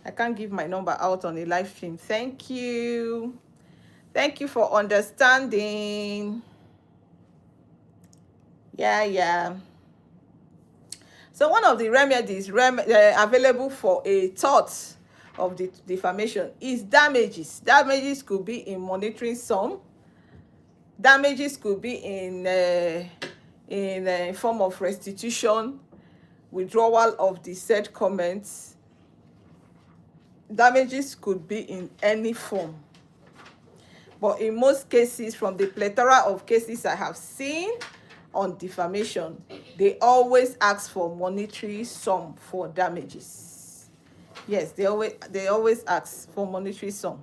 I can't give my number out on a live stream. Thank you. Thank you for understanding. Yeah. So one of the remedies available for a tort of the defamation is damages. Damages could be in monetary sum. Damages could be in form of restitution, withdrawal of the said comments, Damages could be in any form, but in most cases, from the plethora of cases I have seen on defamation, they always ask for monetary sum for damages. Yes, they always ask for monetary sum.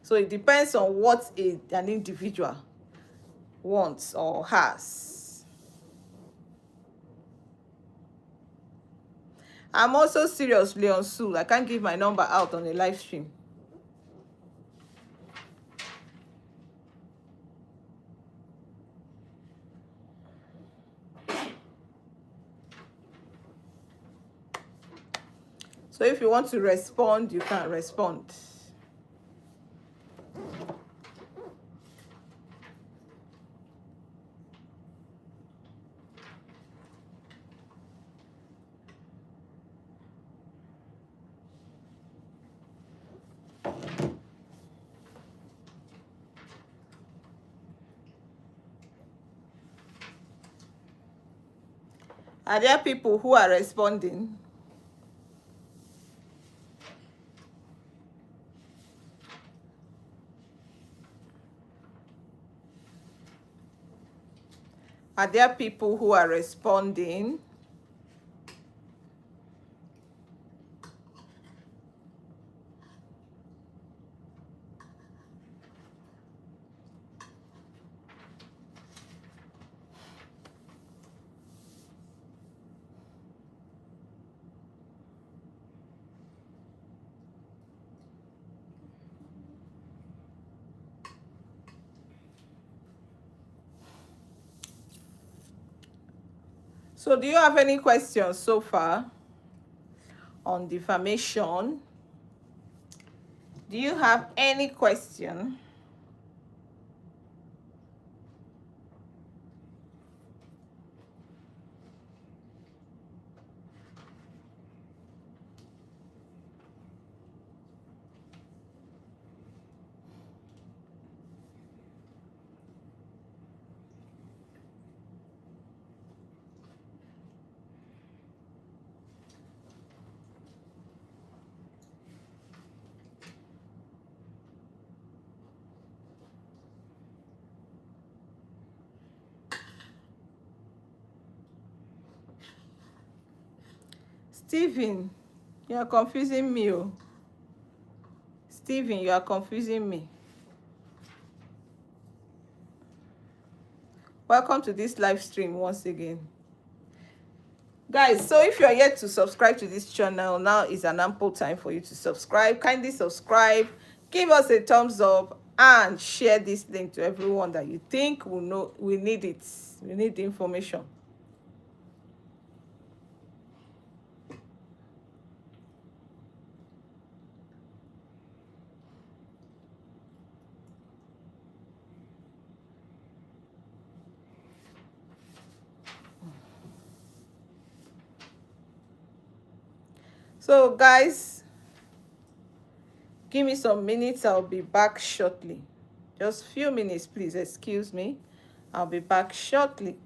So it depends on what an individual wants or has. I'm also serious, Leon Su. I can't give my number out on a live stream. So if you want to respond, you can respond. Are there people who are responding? Are there people who are responding? So do you have any questions so far on defamation? Do you have any question? Stephen, you are confusing me. Oh. Stephen, you are confusing me. Welcome to this live stream once again. Guys, so if you are yet to subscribe to this channel, now is an ample time for you to subscribe. Kindly subscribe, give us a thumbs up, and share this link to everyone that you think will know. We need it. We need the information. So guys, give me some minutes. I'll be back shortly. Just few minutes, please. Excuse me. I'll be back shortly.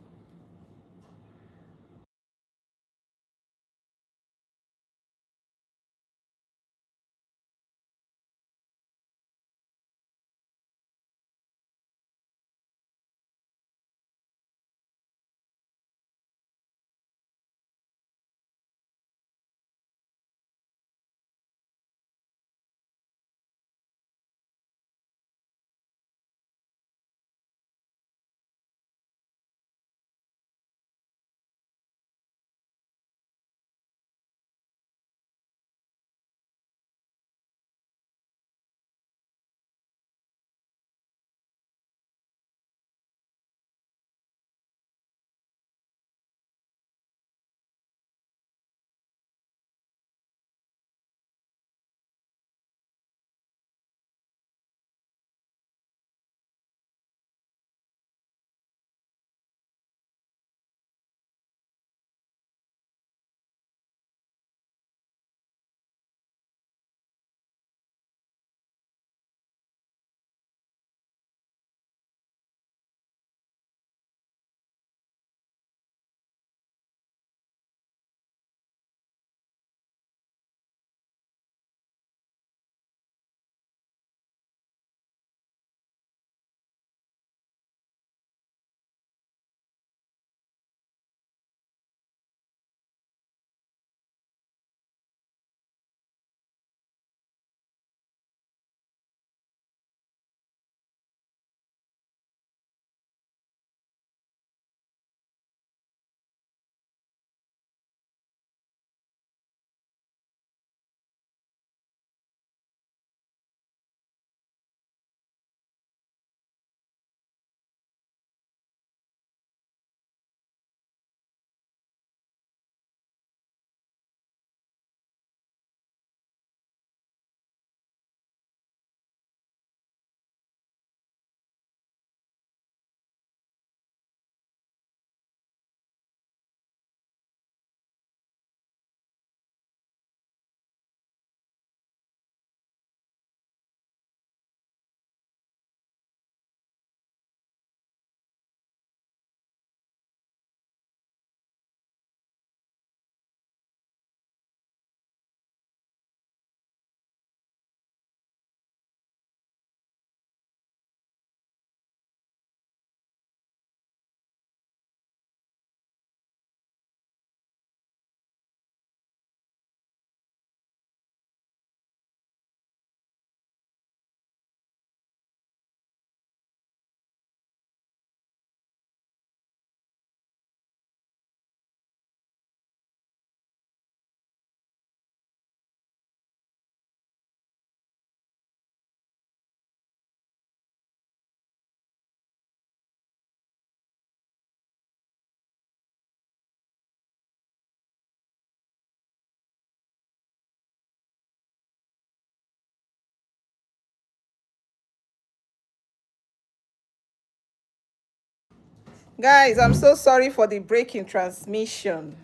Guys, I'm so sorry for the break in transmission.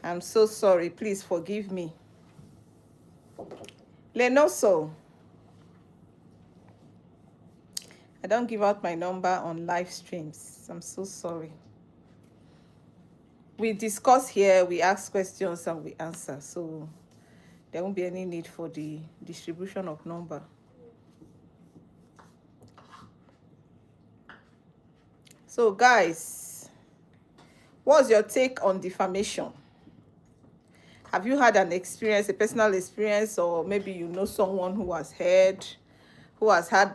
I'm so sorry. Please forgive me. Lenoso, I don't give out my number on live streams. I'm so sorry. We discuss here, we ask questions, and we answer. So there won't be any need for the distribution of number. So guys, what's your take on defamation? Have you had an experience, a personal experience, or maybe you know someone who has had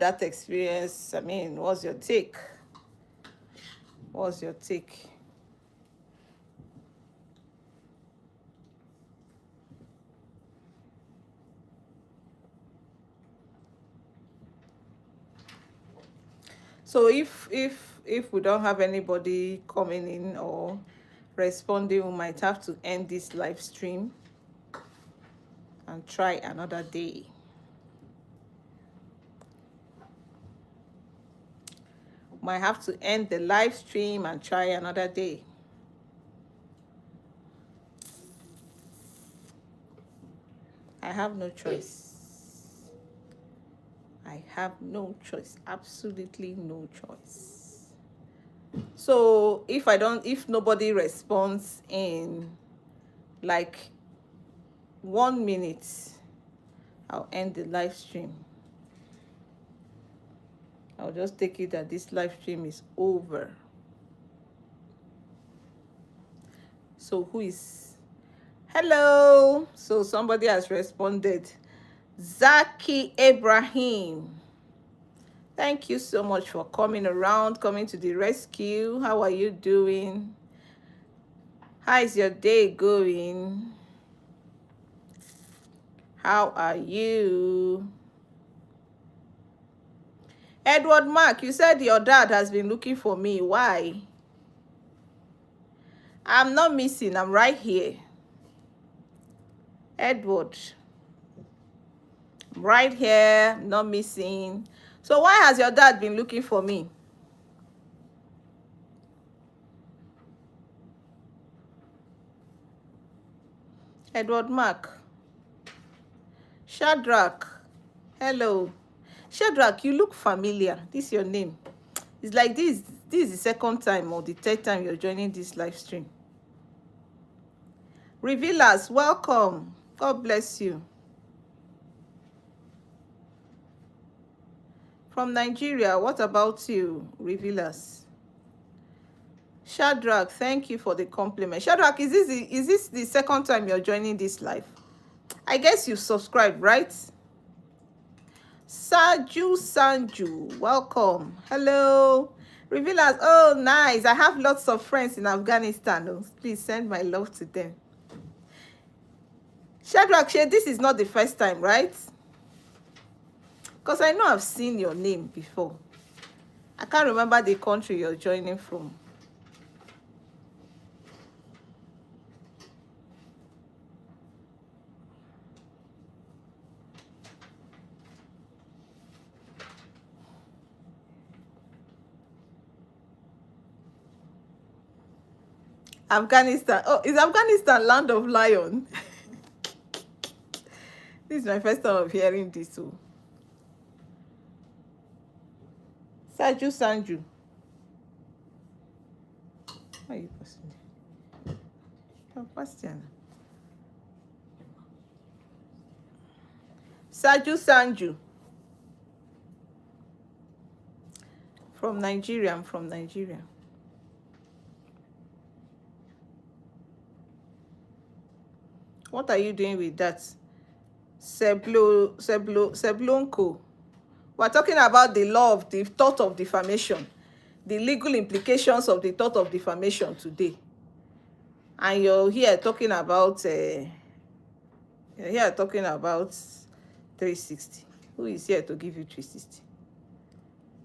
that experience? I mean, what's your take? What's your take? So if we don't have anybody coming in or responding, we might have to end this live stream and try another day. Might have to end the live stream and try another day. I have no choice. I have no choice. Absolutely no choice. So if nobody responds in like 1 minute, I'll end the live stream. I'll just take it that this live stream is over. So who is? Hello. So somebody has responded. Zaki Ibrahim. Thank you so much for coming around, coming to the rescue. How are you doing? How is your day going? How are you? Edward Mark, you said your dad has been looking for me. Why? I'm not missing. I'm right here. Edward. I'm right here. Not missing. So why has your dad been looking for me? Edward Mark. Shadrach. Hello. Shadrach, you look familiar. This is your name. It's like this is the second time or the third time you're joining this live stream. Revealers, welcome. God bless you. From Nigeria, what about you, Revealers? Shadrach, thank you for the compliment. Shadrach, is this the second time you're joining this live? I guess you subscribed, right? Sanju, welcome. Hello. Revealers, oh, nice. I have lots of friends in Afghanistan. Oh, please send my love to them. Shadrach, this is not the first time, right? Because I know I've seen your name before. I can't remember the country you're joining from. Afghanistan. Oh, is Afghanistan land of lion? This is my first time of hearing this. Oh. Sanju. Why are you passing? Oh, Bastian. Sanju. From Nigeria. I'm from Nigeria. What are you doing with that? Seblonko. We're talking about the law of the thought of defamation, the legal implications of the thought of defamation today. And you're here talking about 360. Who is here to give you 360?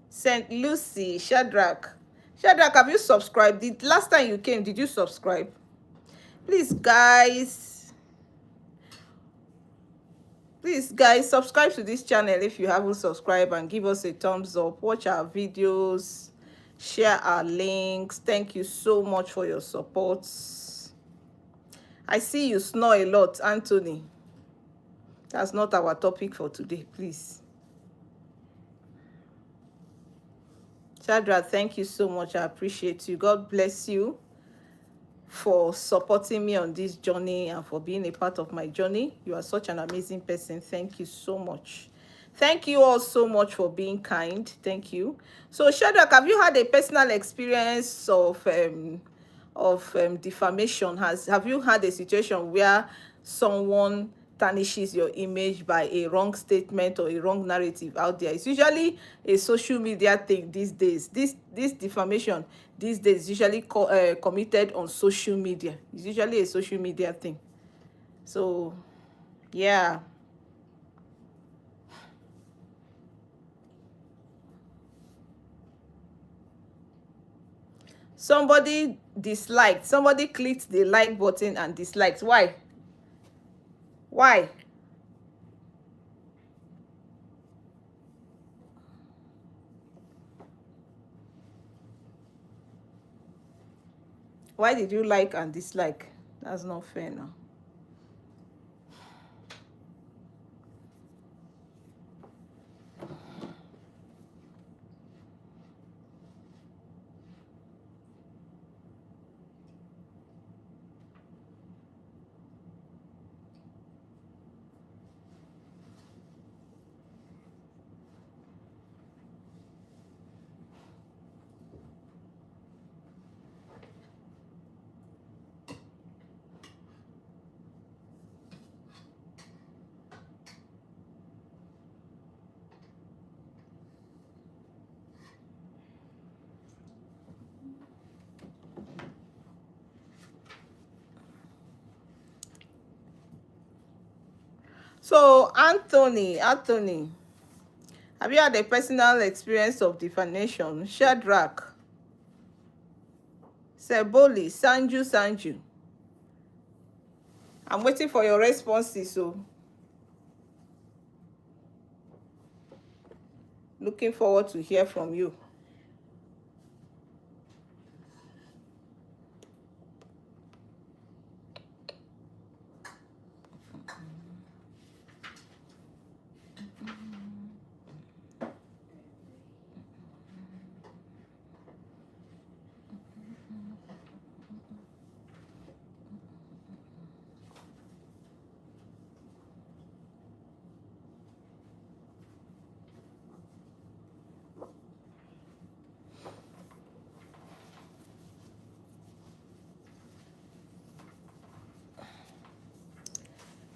St. Lucy, Shadrach. Shadrach, have you subscribed? The last time you came, did you subscribe? Please, guys, subscribe to this channel if you haven't subscribed and give us a thumbs up. Watch our videos. share our links. Thank you so much for your support. I see you snore a lot, Anthony. That's not our topic for today, please. Shadrach, thank you so much. I appreciate you. God bless you for supporting me on this journey and for being a part of my journey. You are such an amazing person. Thank you so much. Thank you all so much for being kind. Thank you. So, Shadrach, have you had a personal experience of defamation? Have you had a situation where someone tarnishes your image by a wrong statement or a wrong narrative out there? It's usually a social media thing these days. This defamation these days is usually committed on social media. It's usually a social media thing. So yeah. Somebody disliked, somebody clicked the like button and disliked. Why why did you like and dislike? That's not fair now. So Anthony, have you had a personal experience of defamation? Shadrach, Seboli, Sanju. I'm waiting for your responses. So looking forward to hear from you.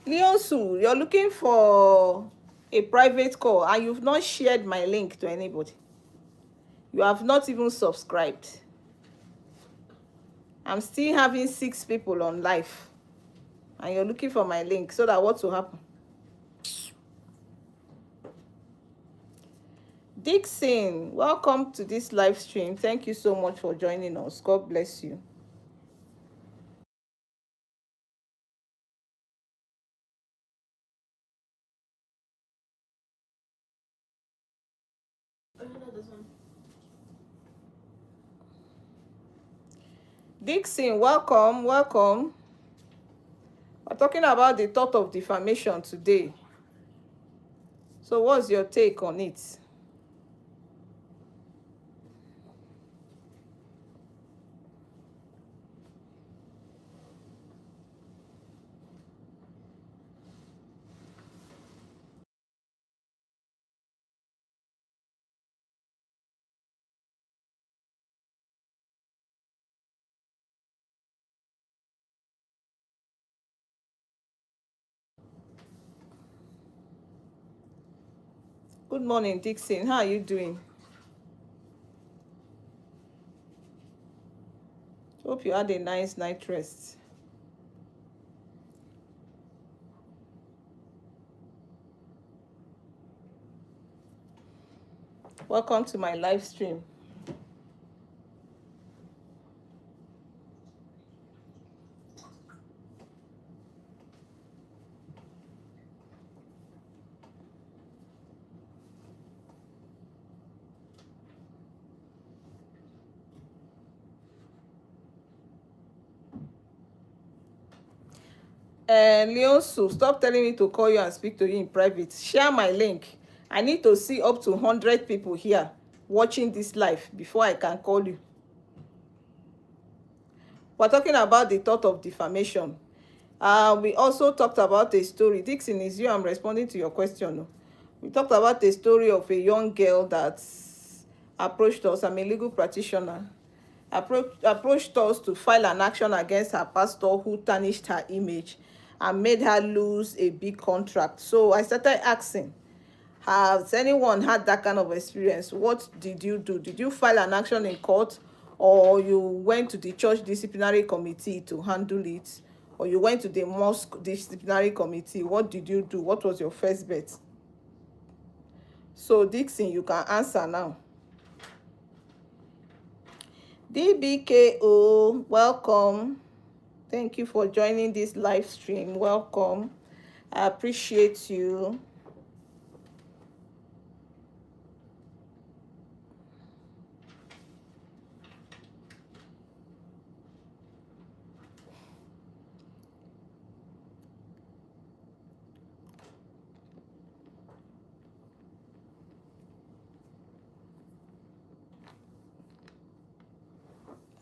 Leonsu, you're looking for a private call and you've not shared my link to anybody. You have not even subscribed. I'm still having 6 people on live and you're looking for my link so that what will happen? Dixon, welcome to this live stream. Thank you so much for joining us. God bless you. Dixon, welcome. We're talking about the thought of defamation today. So what's your take on it? Good morning, Dixon. How are you doing? Hope you had a nice night rest. Welcome to my live stream. Leonsu, stop telling me to call you and speak to you in private. Share my link. I need to see up to 100 people here watching this live before I can call you. We're talking about the thought of defamation. We also talked about a story. Dixon, is you? I'm responding to your question. We talked about a story of a young girl that approached us. I'm a legal practitioner. Approached us to file an action against her pastor who tarnished her image and made her lose a big contract. So I started asking, has anyone had that kind of experience? What did you do? Did you file an action in court, or you went to the church disciplinary committee to handle it, or you went to the mosque disciplinary committee? What did you do? What was your first bet? So Dixon, you can answer now. DBKO, welcome. Thank you for joining this live stream. Welcome. I appreciate you.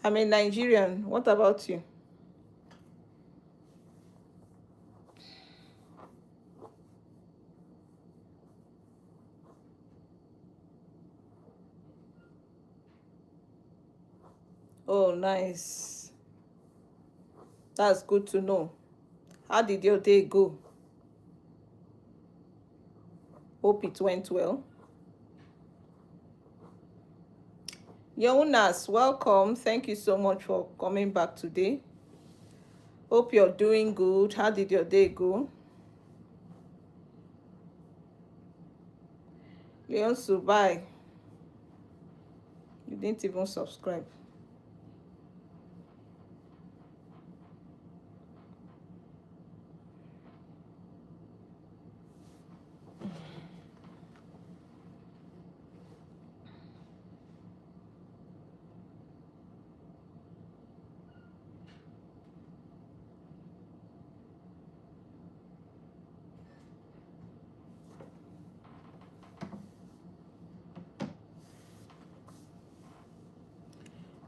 I'm a Nigerian. What about you? Oh, nice. That's good to know. How did your day go? Hope it went well. Jonas, welcome. Thank you so much for coming back today. Hope you're doing good. How did your day go? Leon Subai, you didn't even subscribe.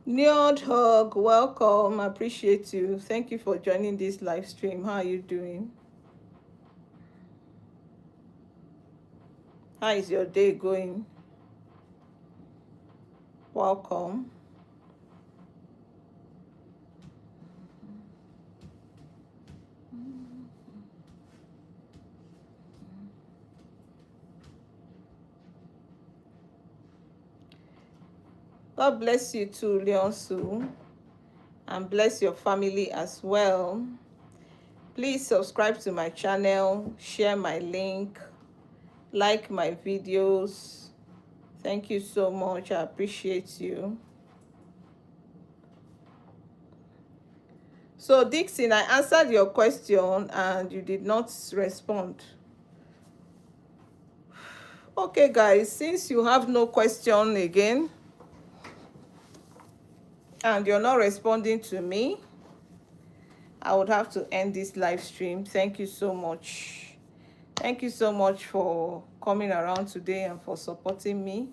Neod Hug, welcome. I appreciate you. Thank you for joining this live stream. How are you doing? How is your day going? Welcome. God bless you too, Leonsu, and bless your family as well. Please subscribe to my channel, share my link, like my videos. Thank you so much. I appreciate you. So Dixon, I answered your question and you did not respond. Okay, guys, since you have no question again and you're not responding to me, I would have to end this live stream. Thank you so much. Thank you so much for coming around today and for supporting me.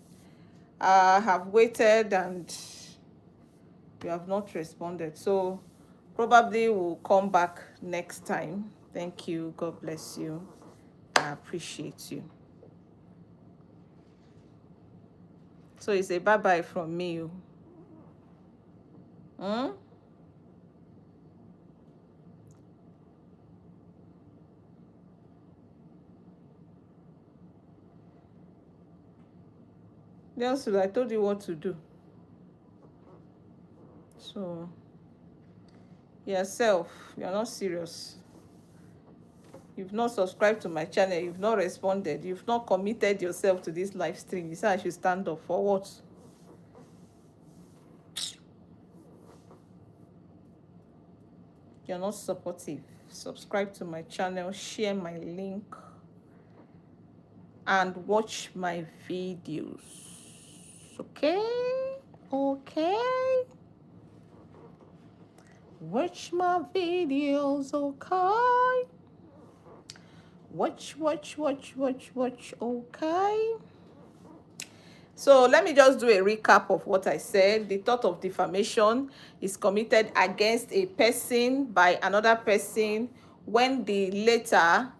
I have waited and you have not responded. So probably we'll come back next time. Thank you. God bless you. I appreciate you. So it's a bye-bye from me. Nelson, I told you what to do. So yourself, you're not serious. You've not subscribed to my channel. You've not responded. You've not committed yourself to this live stream. You say I should stand up for what? You're not supportive. Subscribe to my channel, share my link, and watch my videos. Okay? Okay? Watch my videos, okay? Watch, okay? So let me just do a recap of what I said. The thought of defamation is committed against a person by another person when the latter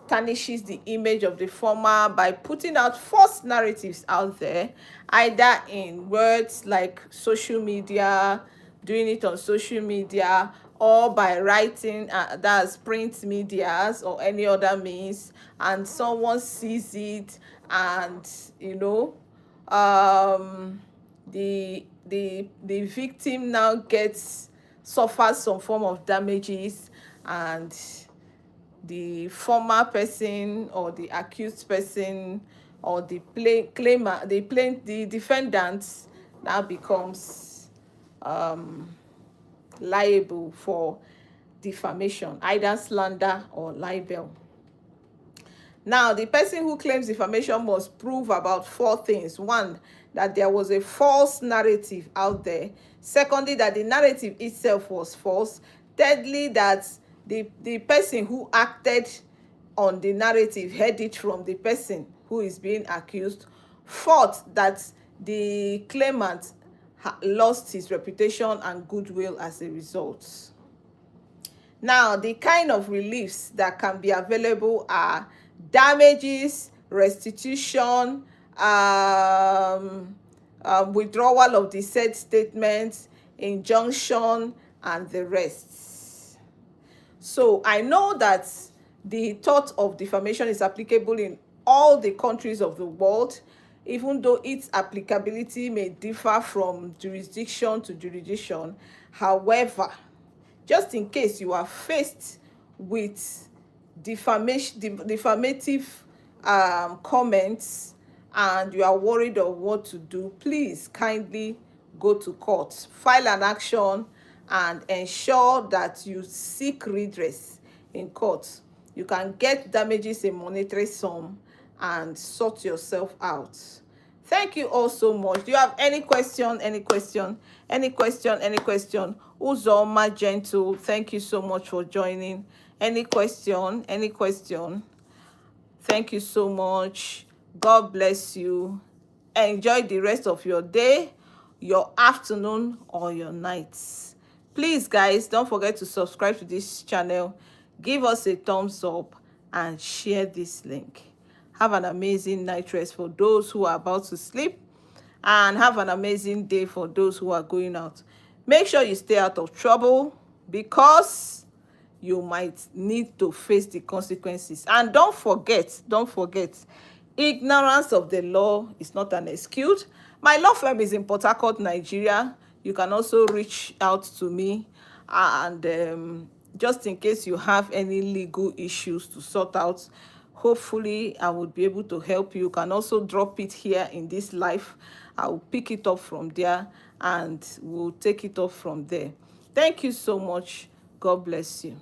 tarnishes the image of the former by putting out false narratives out there, either in words like social media, doing it on social media, or by writing, that's print medias or any other means, and someone sees it, and the victim now suffers some form of damages, and the former person or the accused person or the the defendant now becomes liable for defamation, either slander or libel. Now, the person who claims defamation must prove about 4 things. 1, that there was a false narrative out there. Secondly, that the narrative itself was false. Thirdly, that the person who acted on the narrative heard it from the person who is being accused. 4th, that the claimant lost his reputation and goodwill as a result. Now, the kind of reliefs that can be available are damages, restitution, withdrawal of the said statements, injunction, and the rest. So I know that the thought of defamation is applicable in all the countries of the world, even though its applicability may differ from jurisdiction to jurisdiction. However, just in case you are faced with defamative comments and you are worried of what to do, please kindly go to court, file an action, and ensure that you seek redress in court. You can get damages in monetary sum and sort yourself out. Thank you all so much. Do you have any question? Uzoma Gentle, thank you so much for joining. Any question? Thank you so much. God bless you. Enjoy the rest of your day, your afternoon, or your nights. Please, guys, don't forget to subscribe to this channel. Give us a thumbs up and share this link. Have an amazing night rest for those who are about to sleep, and have an amazing day for those who are going out. Make sure you stay out of trouble, because you might need to face the consequences. And don't forget, ignorance of the law is not an excuse. My law firm is in Port Harcourt, Nigeria. You can also reach out to me, and just in case you have any legal issues to sort out, hopefully I would be able to help you. You can also drop it here in this live. I will pick it up from there and we'll take it up from there. Thank you so much. God bless you.